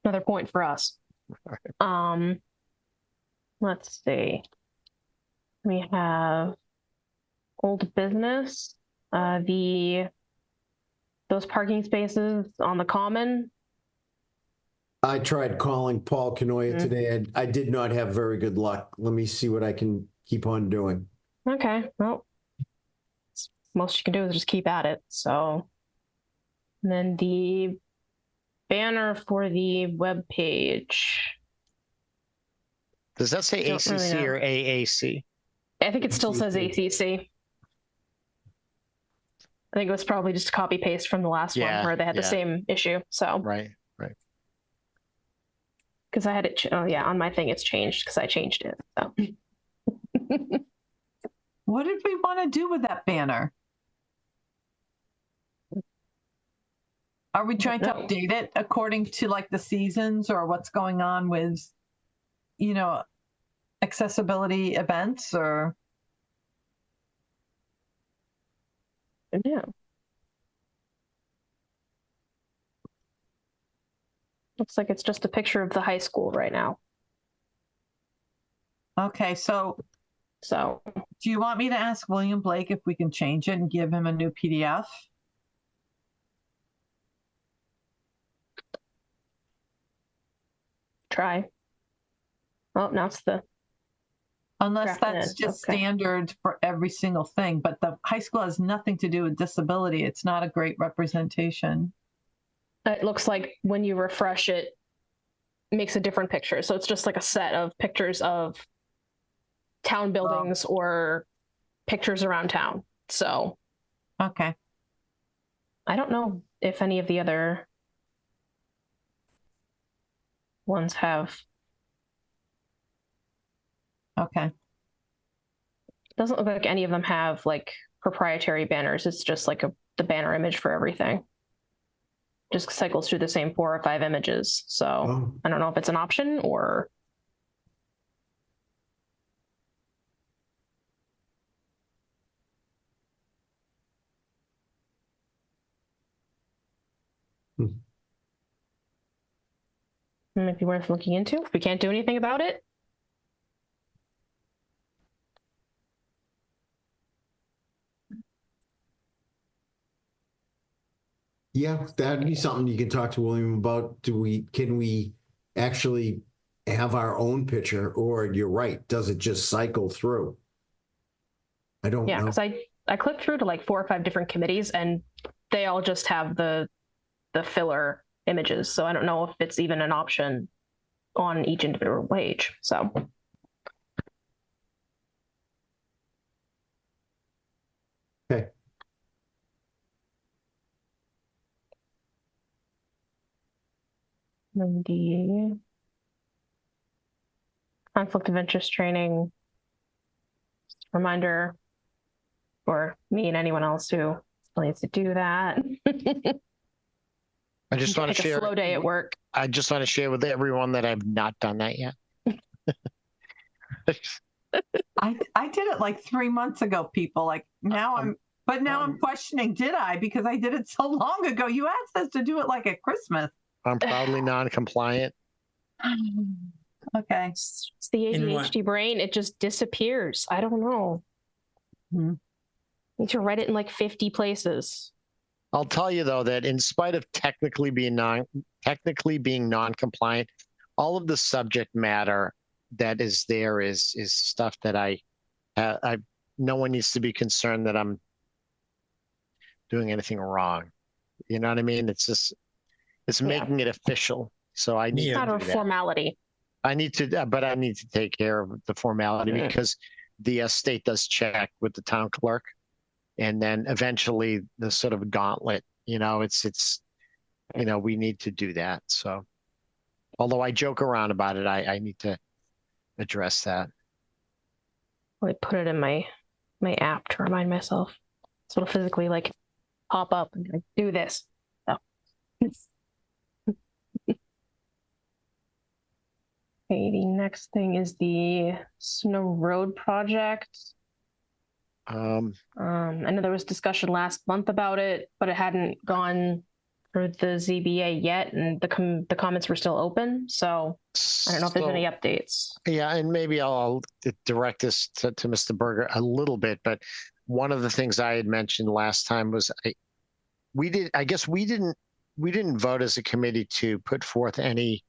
[SPEAKER 1] another point for us. Let's see. We have old business, those parking spaces on the common.
[SPEAKER 3] I tried calling Paul Canoia today, and I did not have very good luck. Let me see what I can keep on doing.
[SPEAKER 1] Okay, well, most you can do is just keep at it. So, and then the banner for the web page.
[SPEAKER 4] Does that say
[SPEAKER 1] Don't really
[SPEAKER 4] ACC
[SPEAKER 1] know.
[SPEAKER 4] or AAC?
[SPEAKER 1] I think it still says ACC. I think it was probably just a copy paste from the last one where they had the same issue. So
[SPEAKER 4] Right.
[SPEAKER 1] because I had it, on my thing it's changed because I changed it. So.
[SPEAKER 2] What did we want to do with that banner? Are we trying to update it according to like the seasons or what's going on with, accessibility events or?
[SPEAKER 1] Yeah. Looks like it's just a picture of the high school right now.
[SPEAKER 2] Okay, so
[SPEAKER 1] So
[SPEAKER 2] do you want me to ask William Blake if we can change it and give him a new PDF?
[SPEAKER 1] try. Oh, now it's the
[SPEAKER 2] Unless
[SPEAKER 1] Drafted
[SPEAKER 2] that's
[SPEAKER 1] in,
[SPEAKER 2] just
[SPEAKER 1] okay.
[SPEAKER 2] standard for every single thing, but the high school has nothing to do with disability. It's not a great representation.
[SPEAKER 1] It looks like when you refresh it, it makes a different picture. So it's just like a set of pictures of town buildings or pictures around town. So
[SPEAKER 2] Okay.
[SPEAKER 1] I don't know if any of the other ones have.
[SPEAKER 2] Okay.
[SPEAKER 1] Doesn't look like any of them have like proprietary banners. It's just like the banner image for everything. Just cycles through the same 4 or 5 images. So
[SPEAKER 3] Oh.
[SPEAKER 1] I don't know if it's an option or.
[SPEAKER 3] Hmm.
[SPEAKER 1] Might be worth looking into if we can't do anything about it.
[SPEAKER 3] Yeah, that'd be something you can talk to William about. Can we actually have our own picture, or you're right, does it just cycle through? I don't
[SPEAKER 1] Yeah,
[SPEAKER 3] know.
[SPEAKER 1] because I clicked through to like 4 or 5 different committees and they all just have the filler images. So I don't know if it's even an option on each individual page. So
[SPEAKER 3] Okay.
[SPEAKER 1] then the conflict of interest training reminder for me and anyone else who still needs to do that.
[SPEAKER 4] I just want to
[SPEAKER 1] Take a
[SPEAKER 4] share.
[SPEAKER 1] slow day at work.
[SPEAKER 4] I just want to share with everyone that I've not done that yet.
[SPEAKER 2] I did it like 3 months ago, people. Like now I'm questioning, did I? Because I did it so long ago. You asked us to do it like at Christmas.
[SPEAKER 4] I'm proudly non-compliant.
[SPEAKER 2] Okay.
[SPEAKER 1] It's the
[SPEAKER 5] In what?
[SPEAKER 1] ADHD brain. It just disappears. I don't know.
[SPEAKER 2] Hmm.
[SPEAKER 1] Need to write it in like 50 places.
[SPEAKER 4] I'll tell you though that in spite of technically being non-compliant, all of the subject matter that is there is stuff that I no one needs to be concerned that I'm doing anything wrong. You know what I mean? It's just it's
[SPEAKER 1] Yeah.
[SPEAKER 4] making it official. So I need
[SPEAKER 5] Yeah.
[SPEAKER 1] It's not
[SPEAKER 4] to
[SPEAKER 1] a
[SPEAKER 4] do that.
[SPEAKER 1] formality.
[SPEAKER 4] I need to take care of the formality
[SPEAKER 1] Mm.
[SPEAKER 4] because the state does check with the town clerk, and then eventually the sort of gauntlet. You know, it's we need to do that. So, although I joke around about it, I need to address that.
[SPEAKER 1] I put it in my app to remind myself. So it'll physically like pop up and like, do this. So. Okay, the next thing is the Snow Road project.
[SPEAKER 4] Um,
[SPEAKER 1] I know there was discussion last month about it, but it hadn't gone through the ZBA yet, and the comments were still open. So I don't know if there's any updates.
[SPEAKER 4] Yeah, and maybe I'll direct this to Mr. Berger a little bit, but one of the things I had mentioned last time was we didn't vote as a committee to put forth any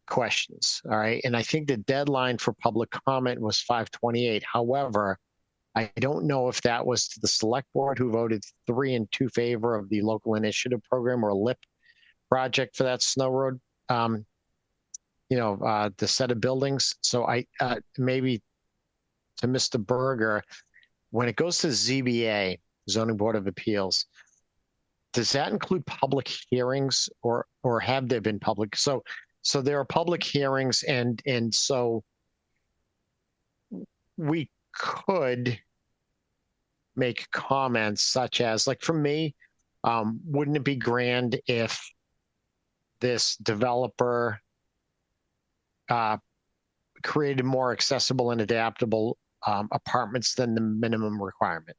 [SPEAKER 4] questions. All right. And I think the deadline for public comment was 5/28. However, I don't know if that was to the select board who voted 3 and 2 favor of the local initiative program or LIP project for that Snow Road, the set of buildings. So I maybe to Mr. Berger, when it goes to ZBA, Zoning Board of Appeals, does that include public hearings or have there been public? So there are public hearings and so we could make comments such as, like for me, wouldn't it be grand if this developer created more accessible and adaptable apartments than the minimum requirement?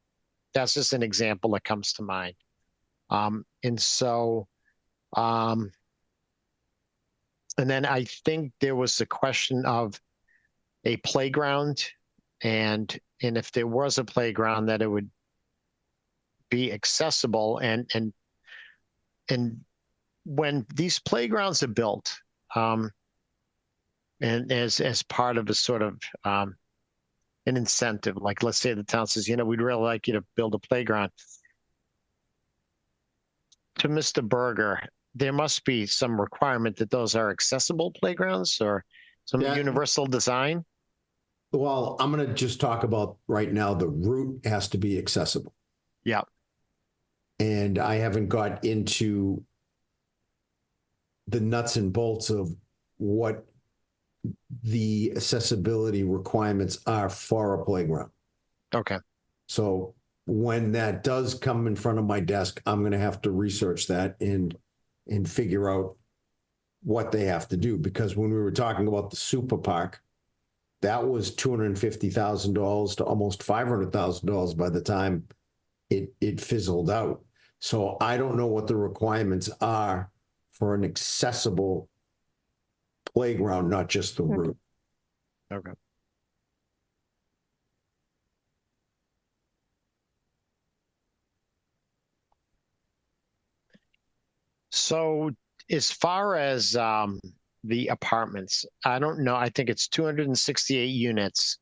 [SPEAKER 4] That's just an example that comes to mind. And then I think there was the question of a playground, and if there was a playground, that it would be accessible. And when these playgrounds are built, and as part of a sort of an incentive, like let's say the town says, we'd really like you to build a playground. To Mr. Berger, there must be some requirement that those are accessible playgrounds or some universal design.
[SPEAKER 3] Well, I'm going to just talk about right now, the route has to be accessible.
[SPEAKER 4] Yeah.
[SPEAKER 3] And I haven't got into the nuts and bolts of what the accessibility requirements are for a playground.
[SPEAKER 4] Okay.
[SPEAKER 3] So when that does come in front of my desk, I'm going to have to research that and figure out what they have to do. Because when we were talking about the super park, that was $250,000 to almost $500,000 by the time it fizzled out. So I don't know what the requirements are for an accessible playground, not just the route.
[SPEAKER 4] Okay. So as far as the apartments, I don't know. I think it's 268 units,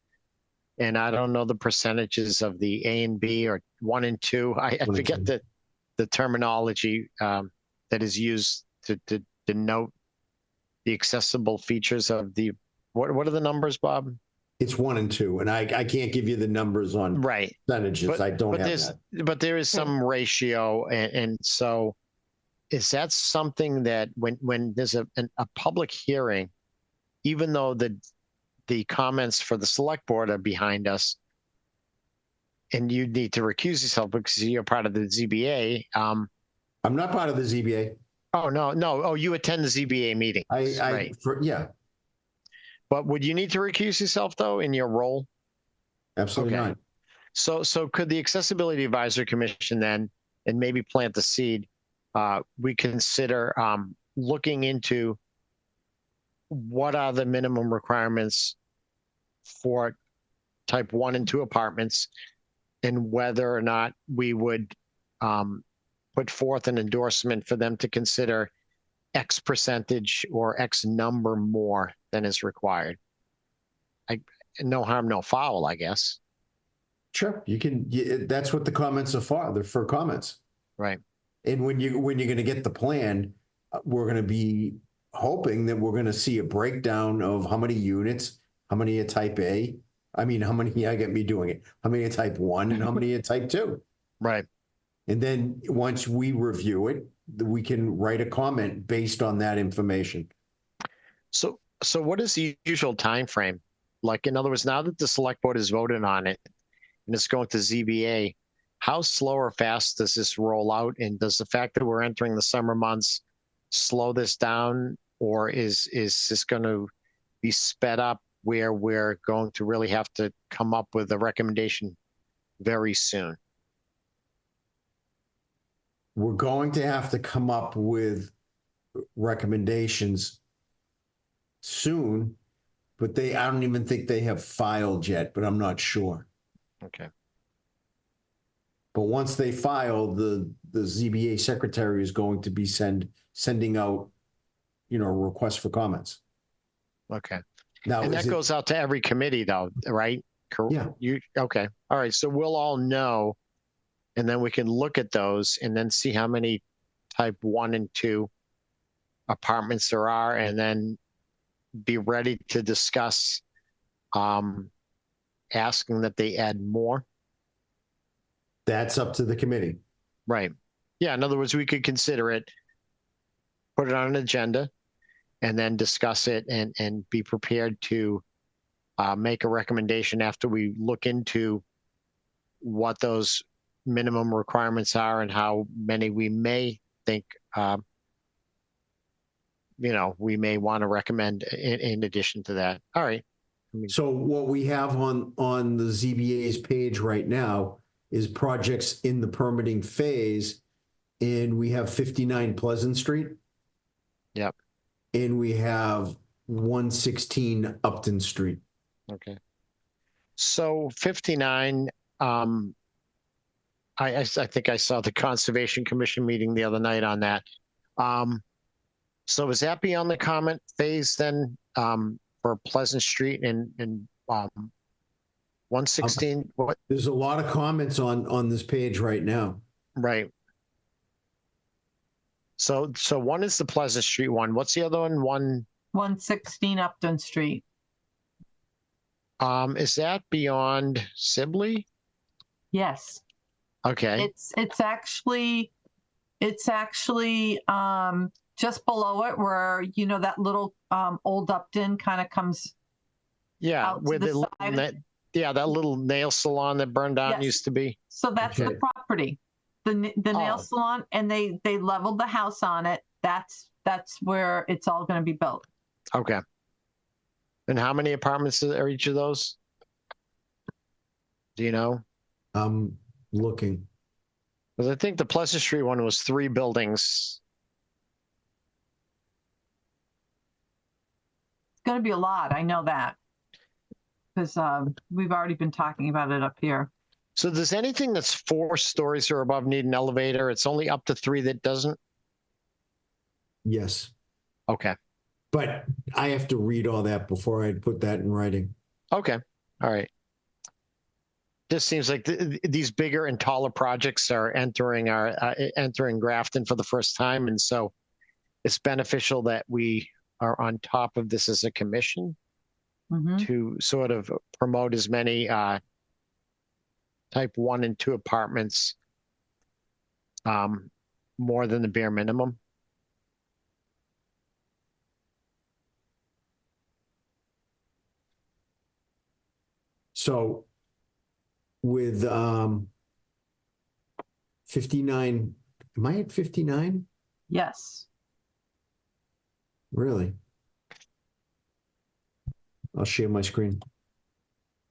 [SPEAKER 4] and I don't know the percentages of the A and B or 1 and 2. I
[SPEAKER 3] and
[SPEAKER 4] forget
[SPEAKER 3] two.
[SPEAKER 4] the terminology that is used to denote the accessible features of the. What are the numbers, Bob?
[SPEAKER 3] It's 1 and 2, and I can't give you the numbers on
[SPEAKER 4] Right.
[SPEAKER 3] percentages. I don't have
[SPEAKER 4] there's
[SPEAKER 3] that.
[SPEAKER 4] but there is some ratio, and so is that something that when there's a public hearing, even though the comments for the select board are behind us, and you need to recuse yourself because you're part of the ZBA.
[SPEAKER 3] I'm not part of the ZBA.
[SPEAKER 4] Oh no. Oh, you attend the ZBA meeting. Right.
[SPEAKER 3] Yeah,
[SPEAKER 4] But would you need to recuse yourself though in your role?
[SPEAKER 3] absolutely
[SPEAKER 4] Okay.
[SPEAKER 3] not.
[SPEAKER 4] So could the Accessibility Advisory Commission then, and maybe plant the seed, we consider looking into what are the minimum requirements for type 1 and 2 apartments, and whether or not we would put forth an endorsement for them to consider X percentage or X number more than is required. No harm, no foul, I guess.
[SPEAKER 3] Sure, you can. That's what the comments are for. They're for comments.
[SPEAKER 4] Right.
[SPEAKER 3] And when you're going to get the plan, we're going to be hoping that we're going to see a breakdown of how many units, how many are type A. I mean, how many? I get me doing it. How many are type 1 and how many are type 2?
[SPEAKER 4] Right.
[SPEAKER 3] And then once we review it, we can write a comment based on that information.
[SPEAKER 4] So what is the usual time frame? Like, in other words, now that the select board has voted on it and it's going to ZBA, how slow or fast does this roll out? And does the fact that we're entering the summer months slow this down, or is this going to be sped up where we're going to really have to come up with a recommendation very soon?
[SPEAKER 3] We're going to have to come up with recommendations soon, but I don't even think they have filed yet, but I'm not sure.
[SPEAKER 4] Okay.
[SPEAKER 3] But once they file, the ZBA secretary is going to be sending out, requests for comments.
[SPEAKER 4] Okay.
[SPEAKER 3] Now,
[SPEAKER 4] And that goes out to every committee though, right?
[SPEAKER 3] Yeah.
[SPEAKER 4] Okay. All right. So we'll all know, and then we can look at those and then see how many type 1 and 2 apartments there are, and then be ready to discuss asking that they add more.
[SPEAKER 3] That's up to the committee.
[SPEAKER 4] Right. Yeah. In other words, we could consider it, put it on an agenda, and then discuss it and be prepared to make a recommendation after we look into what those minimum requirements are and how many we may think we may want to recommend in addition to that. All right.
[SPEAKER 3] So what we have on the ZBA's page right now is projects in the permitting phase, and we have 59 Pleasant Street.
[SPEAKER 4] Yep.
[SPEAKER 3] And we have 116 Upton Street.
[SPEAKER 4] Okay. So 59, I think I saw the Conservation Commission meeting the other night on that. So is that beyond the comment phase then for Pleasant Street and 116? What?
[SPEAKER 3] There's a lot of comments on this page right now.
[SPEAKER 4] Right. So one is the Pleasant Street one. What's the other one?
[SPEAKER 2] 116 Upton Street.
[SPEAKER 4] Is that beyond Sibley?
[SPEAKER 2] Yes.
[SPEAKER 4] Okay.
[SPEAKER 2] It's actually just below it where that little old Upton kind of comes
[SPEAKER 4] Yeah,
[SPEAKER 2] out to
[SPEAKER 4] where
[SPEAKER 2] the
[SPEAKER 4] the
[SPEAKER 2] side.
[SPEAKER 4] Yeah, that little nail salon that burned down
[SPEAKER 2] Yes.
[SPEAKER 4] used to be.
[SPEAKER 2] So that's
[SPEAKER 3] Okay.
[SPEAKER 2] the property, the nail
[SPEAKER 4] Oh.
[SPEAKER 2] salon, and they leveled the house on it. That's where it's all going to be built.
[SPEAKER 4] Okay. And how many apartments are each of those? Do you know?
[SPEAKER 3] I'm looking.
[SPEAKER 4] Because I think the Pleasant Street one was 3 buildings.
[SPEAKER 2] It's going to be a lot. I know that because we've already been talking about it up here.
[SPEAKER 4] So does anything that's 4 stories or above need an elevator? It's only up to 3 that doesn't?
[SPEAKER 3] Yes.
[SPEAKER 4] Okay.
[SPEAKER 3] But I have to read all that before I put that in writing.
[SPEAKER 4] Okay. All right. Just seems like these bigger and taller projects are entering Grafton for the first time, and so it's beneficial that we are on top of this as a commission
[SPEAKER 2] Mhm.
[SPEAKER 4] to sort of promote as many type 1 and 2 apartments more than the bare minimum.
[SPEAKER 3] So with 59, am I at 59?
[SPEAKER 2] Yes.
[SPEAKER 3] Really? I'll share my screen.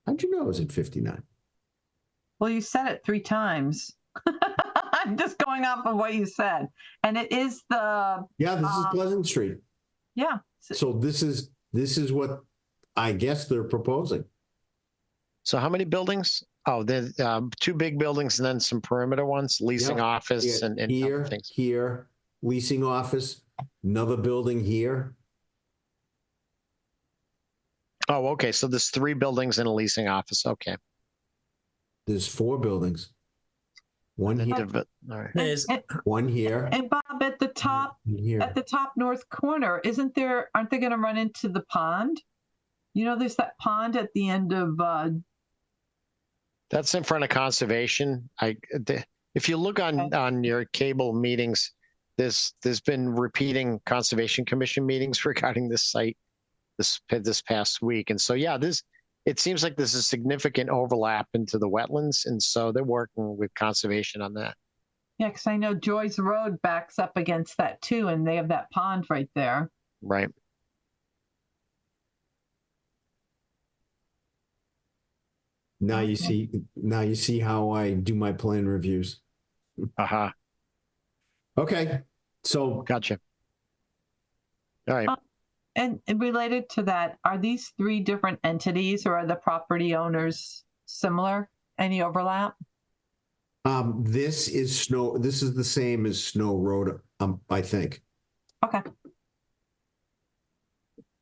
[SPEAKER 3] How'd you know I was at 59?
[SPEAKER 2] Well, you said it 3 times. I'm just going off of what you said, and it is the
[SPEAKER 3] Yeah, this is Pleasant Street.
[SPEAKER 2] yeah.
[SPEAKER 3] So this is what I guess they're proposing.
[SPEAKER 4] So how many buildings? Oh, there's 2 big buildings and then some perimeter ones, leasing
[SPEAKER 3] Yep.
[SPEAKER 4] office and other
[SPEAKER 3] Here,
[SPEAKER 4] things.
[SPEAKER 3] here, leasing office, another building here.
[SPEAKER 4] Oh, okay. So there's 3 buildings and a leasing office. Okay.
[SPEAKER 3] There's 4 buildings. One here,
[SPEAKER 4] All right.
[SPEAKER 5] There's,
[SPEAKER 3] one here,
[SPEAKER 2] And Bob, at the top
[SPEAKER 3] and here.
[SPEAKER 2] north corner, aren't they going to run into the pond? You know, there's that pond at the end of
[SPEAKER 4] That's in front of conservation. If you look on your cable meetings, there's been repeating conservation commission meetings regarding this site this past week, and so yeah, it seems like there's a significant overlap into the wetlands, and so they're working with conservation on that.
[SPEAKER 2] yeah, because I know Joyce Road backs up against that too, and they have that pond right there.
[SPEAKER 4] Right.
[SPEAKER 3] Now you see how I do my plan reviews.
[SPEAKER 4] Uh-huh.
[SPEAKER 3] Okay. So
[SPEAKER 4] Gotcha. All right.
[SPEAKER 2] And related to that, are these 3 different entities, or are the property owners similar? Any overlap?
[SPEAKER 3] this is the same as Snow Road, I think.
[SPEAKER 2] Okay.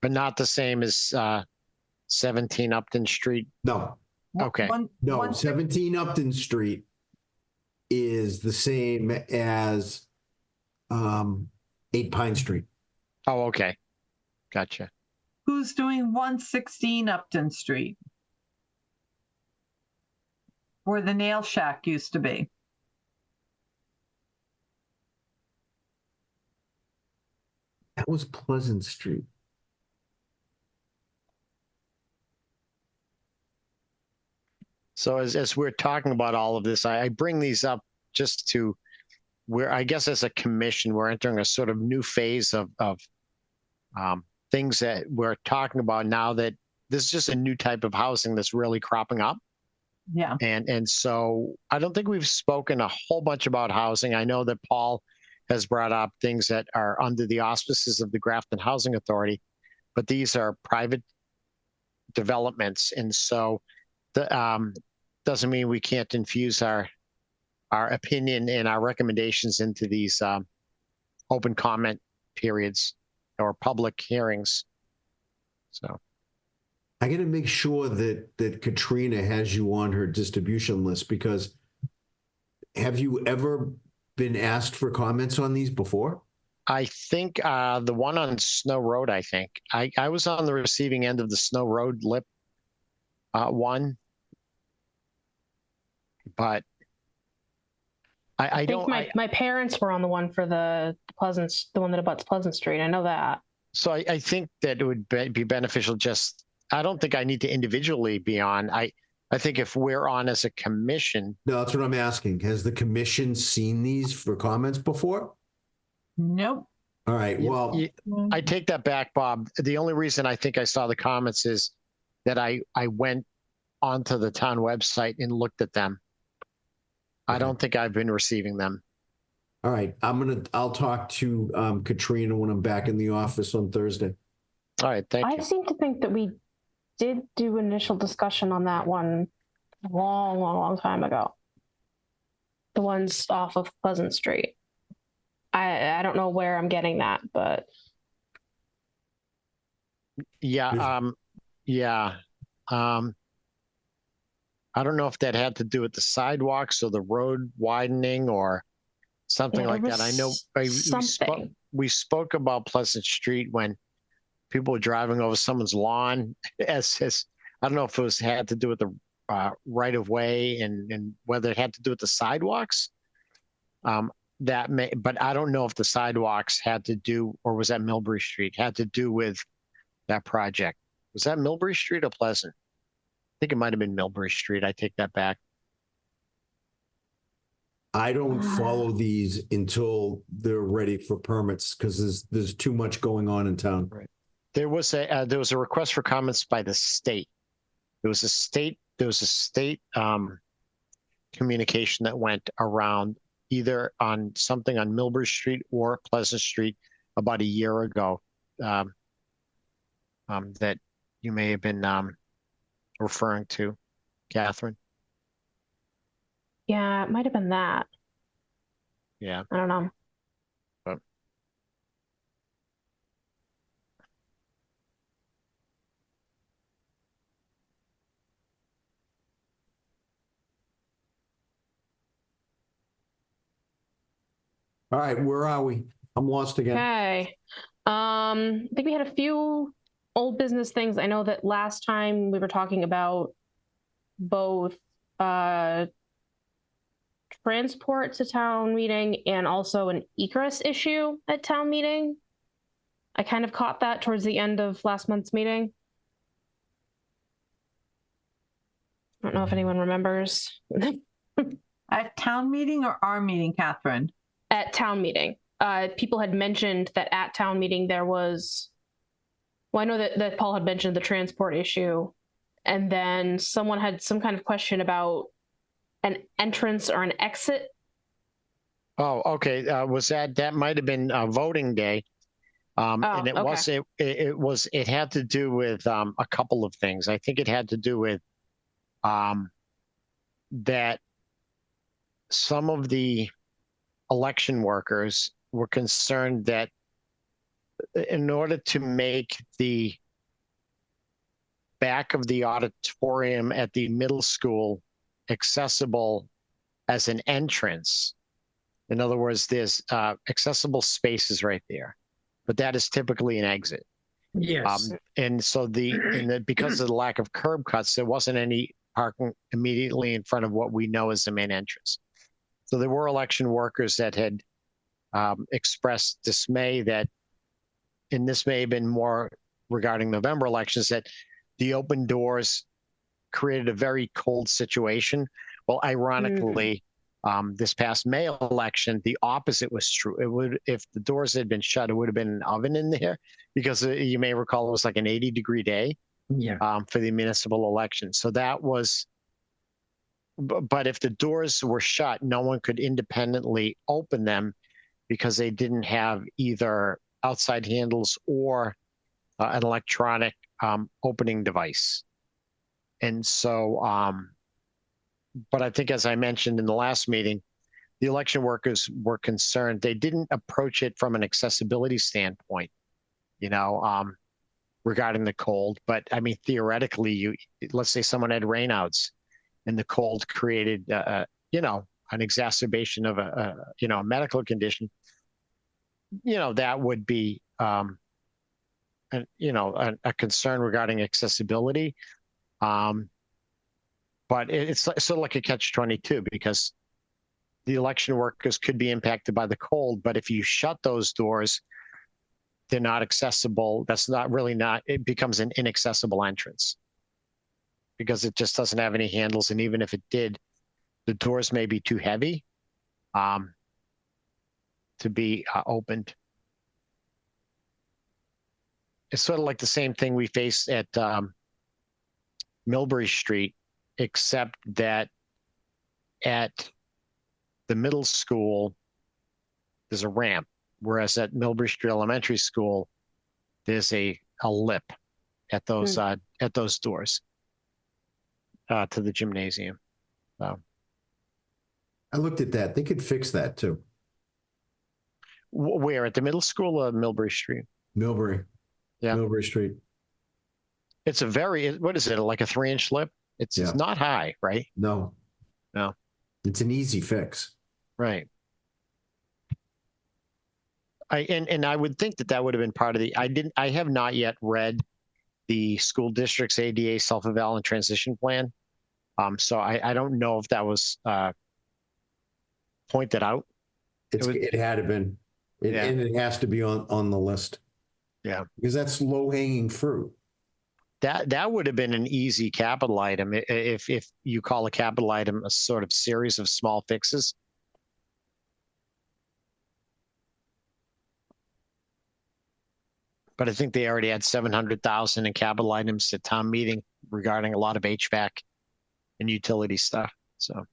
[SPEAKER 4] But not the same as 17 Upton Street.
[SPEAKER 3] No,
[SPEAKER 4] Okay.
[SPEAKER 3] no, 17 Upton Street is the same as 8 Pine Street.
[SPEAKER 4] Oh, okay. Gotcha.
[SPEAKER 2] Who's doing 116 Upton Street? Where the nail shack used to be.
[SPEAKER 3] That was Pleasant Street.
[SPEAKER 4] So as we're talking about all of this, I bring these up just to where I guess as a commission, we're entering a sort of new phase of things that we're talking about now that this is just a new type of housing that's really cropping up.
[SPEAKER 2] Yeah.
[SPEAKER 4] And so I don't think we've spoken a whole bunch about housing. I know that Paul has brought up things that are under the auspices of the Grafton Housing Authority, but these are private developments. And so the doesn't mean we can't infuse our opinion and our recommendations into these open comment periods or public hearings. So
[SPEAKER 3] I got to make sure that Katrina has you on her distribution list, because have you ever been asked for comments on these before?
[SPEAKER 4] I think the one on Snow Road, I think I was on the receiving end of the Snow Road lip one, but I
[SPEAKER 1] think
[SPEAKER 4] don't.
[SPEAKER 1] my parents were on the one for the one that abuts Pleasant Street. I know that.
[SPEAKER 4] So I think that it would be beneficial. I don't think I need to individually be on. I think if we're on as a commission,
[SPEAKER 3] No, that's what I'm asking. Has the commission seen these for comments before?
[SPEAKER 2] Nope.
[SPEAKER 3] All right, well,
[SPEAKER 4] I take that back, Bob. The only reason I think I saw the comments is that I went onto the town website and looked at them. I
[SPEAKER 3] Okay.
[SPEAKER 4] don't think I've been receiving them.
[SPEAKER 3] all right, I'll talk to Katrina when I'm back in the office on Thursday.
[SPEAKER 4] All right, thank
[SPEAKER 1] I
[SPEAKER 4] you.
[SPEAKER 1] seem to think that we did do initial discussion on that one a long time ago. The ones off of Pleasant Street. I don't know where I'm getting that, but
[SPEAKER 4] Yeah, yeah. I don't know if that had to do with the sidewalks or the road widening or something
[SPEAKER 1] yeah,
[SPEAKER 4] like
[SPEAKER 1] there
[SPEAKER 4] that. I
[SPEAKER 1] was
[SPEAKER 4] know
[SPEAKER 1] something.
[SPEAKER 4] we spoke about Pleasant Street when people were driving over someone's lawn. As I don't know if it was had to do with the right of way and whether it had to do with the sidewalks. That may, but I don't know if the sidewalks had to do, or was that Millbury Street, had to do with that project. Was that Millbury Street or Pleasant? I think it might have been Millbury Street. I take that back.
[SPEAKER 3] I don't follow these until they're ready for permits because there's too much going on in town.
[SPEAKER 4] There was a request for comments by the state. There was a state communication that went around either on something on Millbury Street or Pleasant Street about a year ago, that you may have been referring to, Catherine.
[SPEAKER 1] Yeah, it might have been that.
[SPEAKER 4] Yeah.
[SPEAKER 1] I don't know.
[SPEAKER 3] All right, where are we? I'm lost again.
[SPEAKER 1] Okay. I think we had a few old business things. I know that last time we were talking about both transport to town meeting and also an egress issue at town meeting. I kind of caught that towards the end of last month's meeting. I don't know if anyone remembers.
[SPEAKER 2] At town meeting or our meeting, Catherine?
[SPEAKER 1] At town meeting. People had mentioned that at town meeting there was, well, I know that Paul had mentioned the transport issue, and then someone had some kind of question about an entrance or an exit.
[SPEAKER 4] Oh, okay. Was that might have been voting day? And it
[SPEAKER 1] okay.
[SPEAKER 4] it had to do with a couple of things. I think it had to do with that some of the election workers were concerned that in order to make the back of the auditorium at the middle school accessible as an entrance, in other words, there's accessible spaces right there, but that is typically an exit.
[SPEAKER 5] Yes.
[SPEAKER 4] And so because of the lack of curb cuts, there wasn't any parking immediately in front of what we know as the main entrance. So there were election workers that had expressed dismay that, and this may have been more regarding November elections, that the open doors created a very cold situation. Well, ironically, this past May election, the opposite was true. It would, if the doors had been shut, it would have been an oven in there, because you may recall it was like an 80-degree day for the municipal election. So that was, but if the doors were shut, no one could independently open them because they didn't have either outside handles or an electronic opening device. And so, but I think, as I mentioned in the last meeting, the election workers were concerned. They didn't approach it from an accessibility standpoint, regarding the cold. But I mean, theoretically, let's say someone had rainouts and the cold created, an exacerbation of a medical condition, that would be, a concern regarding accessibility. But it's sort of like a catch-22, because the election workers could be impacted by the cold, but if you shut those doors, they're not accessible. It becomes an inaccessible entrance. because it just doesn't have any handles. And even if it did, the doors may be too heavy to be opened. It's sort of like the same thing we face at Millbury Street, except that at the middle school, there's a ramp, whereas at Millbury Street Elementary School, there's a lip at those doors to the gymnasium. So
[SPEAKER 3] I looked at that. They could fix that too.
[SPEAKER 4] where, at the middle school or Millbury Street?
[SPEAKER 3] Millbury.
[SPEAKER 4] Yeah.
[SPEAKER 3] Millbury Street.
[SPEAKER 4] It's a very, what is it, like a 3-inch lip? It's not high, right?
[SPEAKER 3] No.
[SPEAKER 4] No.
[SPEAKER 3] It's an easy fix.
[SPEAKER 4] Right. And I would think that would have been part of I have not yet read the school district's ADA self-eval and transition plan. So I don't know if that was pointed out.
[SPEAKER 3] It had been. And it has to be on the list.
[SPEAKER 4] Yeah.
[SPEAKER 3] Because that's low hanging fruit.
[SPEAKER 4] That would have been an easy capital item if you call a capital item a sort of series of small fixes. But I think they already had 700,000 in capital items at town meeting regarding a lot of HVAC and utility stuff. So.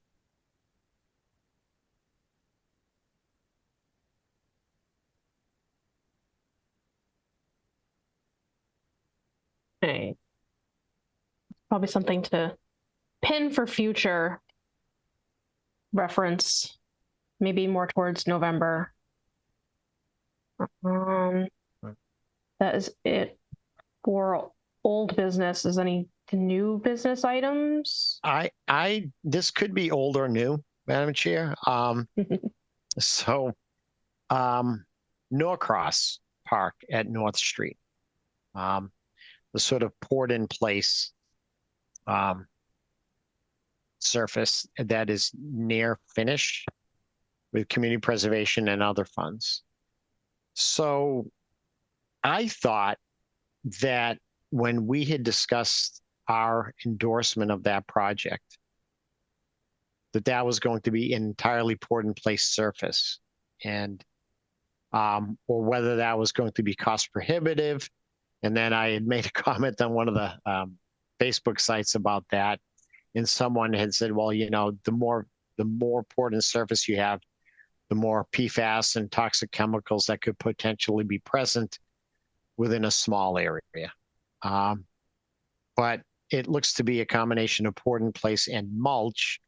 [SPEAKER 1] Okay. Probably something to pin for future reference, maybe more towards November. That is it for old business. Is any new business items?
[SPEAKER 4] This could be old or new, Madam Chair. Norcross Park at North Street. The sort of poured in place surface that is near finish with community preservation and other funds. So I thought that when we had discussed our endorsement of that project, that was going to be an entirely poured in place surface, and or whether that was going to be cost prohibitive. And then I had made a comment on one of the Facebook sites about that, and someone had said, well, the more poured in surface you have, the more PFAS and toxic chemicals that could potentially be present within a small area. But it looks to be a combination of poured in place and mulch.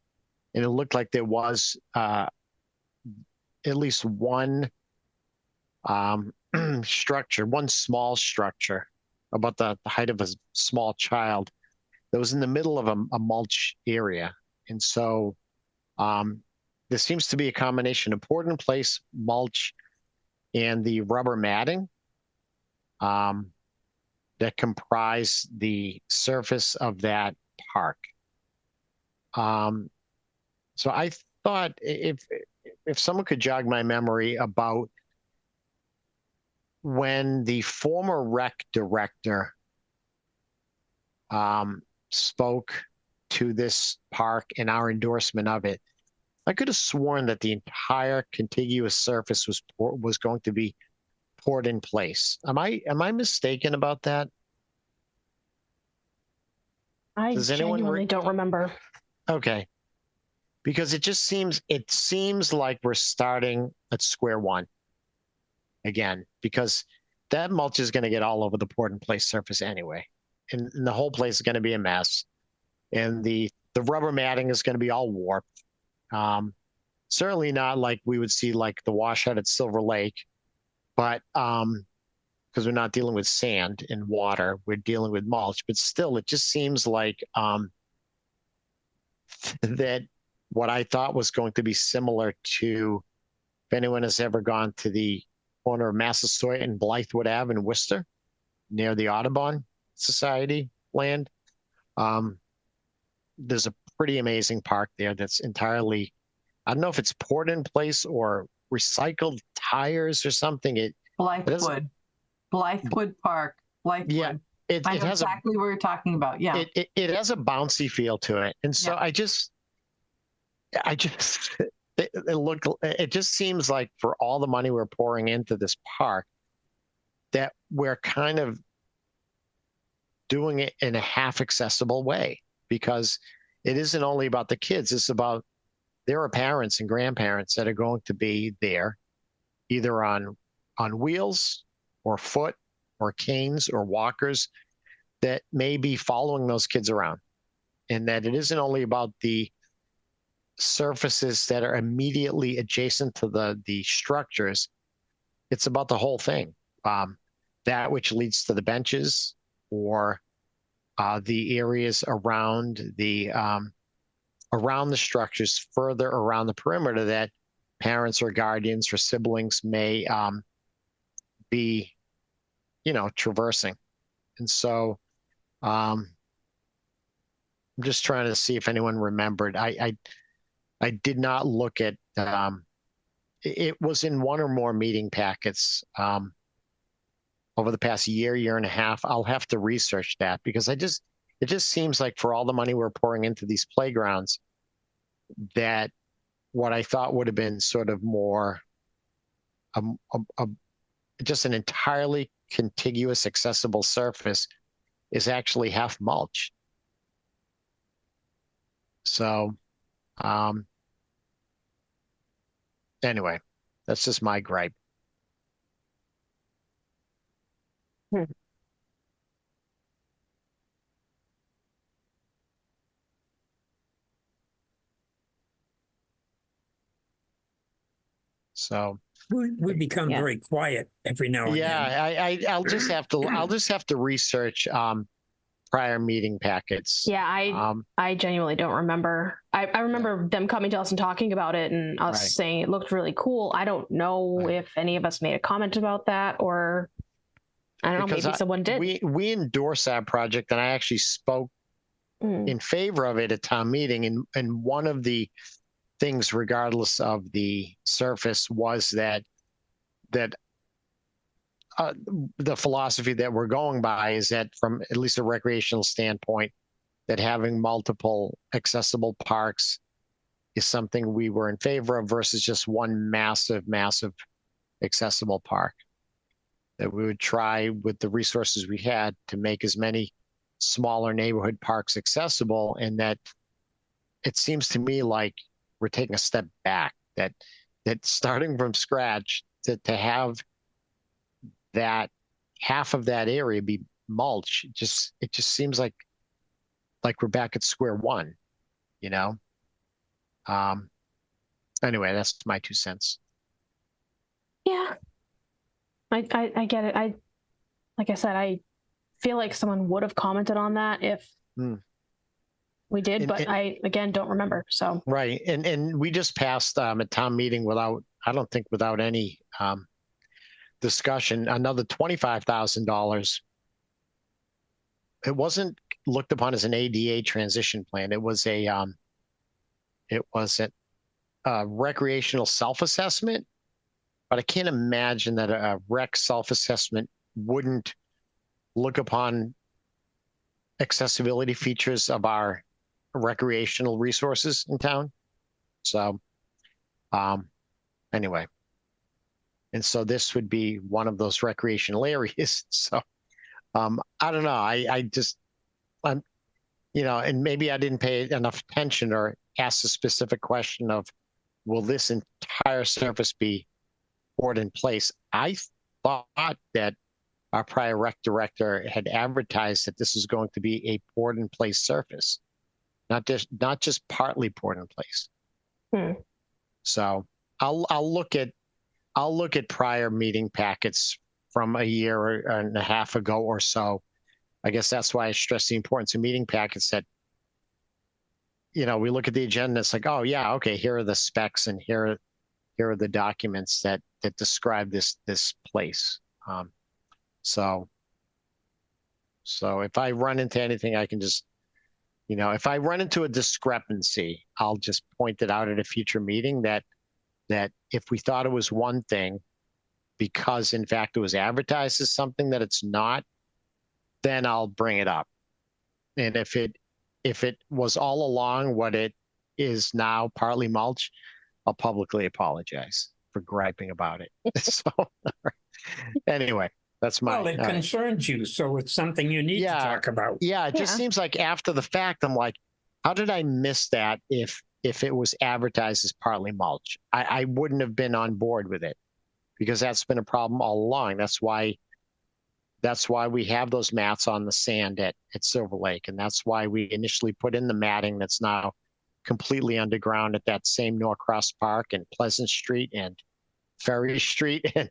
[SPEAKER 4] And it looked like there was at least one structure, one small structure about the height of a small child that was in the middle of a mulch area. And so there seems to be a combination of poured in place mulch and the rubber matting that comprise the surface of that park. So I thought if someone could jog my memory about when the former rec director spoke to this park and our endorsement of it, I could have sworn that the entire contiguous surface was going to be poured in place. Am I mistaken about that?
[SPEAKER 1] I genuinely don't remember.
[SPEAKER 4] Okay. Because it seems like we're starting at square one again, because that mulch is going to get all over the poured in place surface anyway. And the whole place is going to be a mess. And the rubber matting is going to be all warped. Certainly not like we would see like the washout at Silver Lake, but because we're not dealing with sand and water, we're dealing with mulch. But still, it just seems like that what I thought was going to be similar to, if anyone has ever gone to the corner of Massasoit and Blythewood Ave in Worcester, near the Audubon Society land, there's a pretty amazing park there that's entirely, I don't know if it's poured in place or recycled tires or something.
[SPEAKER 2] Blythewood Park. Blythewood.
[SPEAKER 4] it,
[SPEAKER 2] I
[SPEAKER 4] it
[SPEAKER 2] know
[SPEAKER 4] has a
[SPEAKER 2] exactly what you're talking about. Yeah.
[SPEAKER 4] it has a bouncy feel to it, and so
[SPEAKER 2] Yeah.
[SPEAKER 4] I just it just seems like for all the money we're pouring into this park, that we're kind of doing it in a half accessible way, because it isn't only about the kids. It's about, there are parents and grandparents that are going to be there either on wheels or foot or canes or walkers that may be following those kids around, and that it isn't only about the surfaces that are immediately adjacent to the structures. It's about the whole thing, that which leads to the benches, or the areas around the structures further around the perimeter that parents or guardians or siblings may be, traversing. And so I'm just trying to see if anyone remembered. I did not look at, it was in one or more meeting packets over the past year and a half. I'll have to research that, because it just seems like for all the money we're pouring into these playgrounds, that what I thought would have been sort of more just an entirely contiguous accessible surface is actually half mulch. So anyway, that's just my gripe. So
[SPEAKER 5] We become
[SPEAKER 1] Yeah.
[SPEAKER 5] very quiet every now and then.
[SPEAKER 4] yeah, I'll just have to research prior meeting packets.
[SPEAKER 1] Yeah, I genuinely don't remember. I remember them coming to us and talking about it and us
[SPEAKER 4] Right.
[SPEAKER 1] saying it looked really cool. I don't know
[SPEAKER 4] Right.
[SPEAKER 1] if any of us made a comment about that, or I don't know,
[SPEAKER 4] Because
[SPEAKER 1] maybe someone did.
[SPEAKER 4] we endorse that project, and I actually spoke
[SPEAKER 1] Mm.
[SPEAKER 4] in favor of it at town meeting. And one of the things, regardless of the surface, was that the philosophy that we're going by is that, from at least a recreational standpoint, that having multiple accessible parks is something we were in favor of, versus just one massive accessible park. That we would try, with the resources we had, to make as many smaller neighborhood parks accessible, and that it seems to me like we're taking a step back, that starting from scratch, to have that half of that area be mulch, it just seems like we're back at square one, anyway, that's my 2 cents.
[SPEAKER 1] Yeah, I get it. Like I said, I feel like someone would have commented on that if we did, but I again don't remember. So
[SPEAKER 4] right, and we just passed a town meeting without any discussion, another $25,000. It wasn't looked upon as an ADA transition plan. It was a recreational self-assessment, but I can't imagine that a rec self-assessment wouldn't look upon accessibility features of our recreational resources in town. So anyway, and so this would be one of those recreational areas. So I don't know. I'm, and maybe I didn't pay enough attention or ask a specific question of, will this entire surface be poured in place? I thought that our prior rec director had advertised that this is going to be a poured in place surface, not just partly poured in place. So I'll look at prior meeting packets from a year and a half ago or so. I guess that's why I stress the importance of meeting packets, that we look at the agenda, it's like, oh yeah, okay, here are the specs, and here are the documents that describe this place. So if I run into anything, I can just, if I run into a discrepancy, I'll just point it out at a future meeting, that if we thought it was one thing, because in fact it was advertised as something that it's not, then I'll bring it up. And if it was all along what it is now, partly mulch, I'll publicly apologize for griping about it. So anyway, that's my.
[SPEAKER 5] Well, it concerns you, so it's something you need to talk about.
[SPEAKER 4] Yeah, it just seems like after the fact, I'm like, how did I miss that if it was advertised as partly mulch? I wouldn't have been on board with it, because that's been a problem all along. That's why we have those mats on the sand at Silver Lake, and that's why we initially put in the matting that's now completely underground at that same Norcross Park and Pleasant Street and Ferry Street. And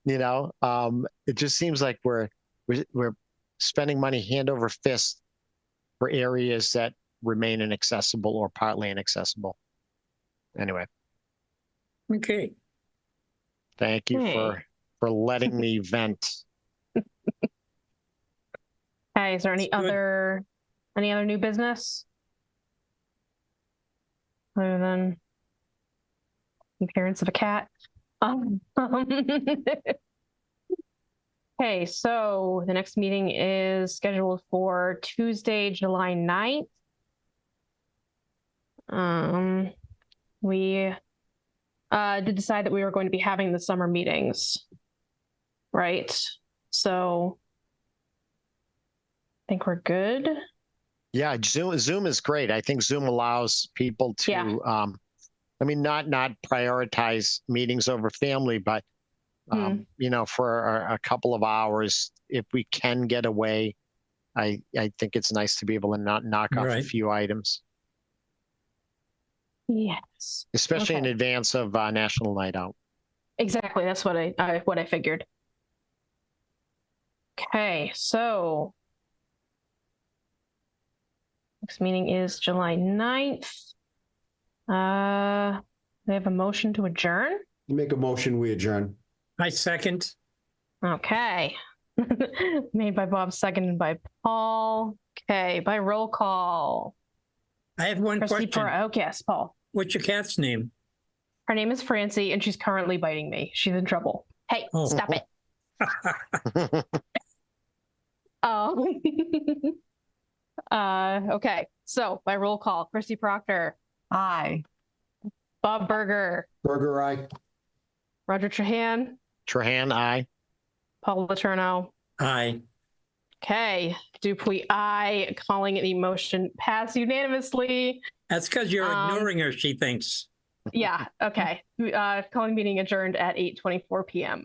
[SPEAKER 4] it just seems like we're spending money hand over fist for areas that remain inaccessible or partly inaccessible. Anyway.
[SPEAKER 5] Okay.
[SPEAKER 4] Thank you for letting me vent.
[SPEAKER 1] Okay, is there any other new business other than the appearance of a cat? Okay, so the next meeting is scheduled for Tuesday, July 9th. We did decide that we were going to be having the summer meetings, right? So I think we're good.
[SPEAKER 4] Yeah, Zoom is great. I think Zoom allows people to, not prioritize meetings over family, but for a couple of hours, if we can get away, I think it's nice to be able to not knock off a few items.
[SPEAKER 1] Yes.
[SPEAKER 4] Especially in advance of National Night Out.
[SPEAKER 1] Exactly. That's what I figured. Okay, so next meeting is July 9th. We have a motion to adjourn.
[SPEAKER 3] Make a motion, we adjourn.
[SPEAKER 5] I second.
[SPEAKER 1] Okay. Made by Bob, seconded by Paul. Okay, by roll call.
[SPEAKER 5] I have one question.
[SPEAKER 1] Oh, yes, Paul.
[SPEAKER 5] What's your cat's name?
[SPEAKER 1] Her name is Francie, and she's currently biting me. She's in trouble. Hey, stop it. Okay, so by roll call, Christy Proctor.
[SPEAKER 2] Aye.
[SPEAKER 1] Bob Berger.
[SPEAKER 3] Burger, aye.
[SPEAKER 1] Roger Trahan.
[SPEAKER 4] Trahan, aye.
[SPEAKER 1] Paul Letourneau.
[SPEAKER 5] Aye.
[SPEAKER 1] Okay, Dupuy, aye. Calling the motion pass unanimously.
[SPEAKER 5] That's because you're ignoring her, she thinks.
[SPEAKER 1] Yeah, okay. Calling meeting adjourned at 8:24 p.m.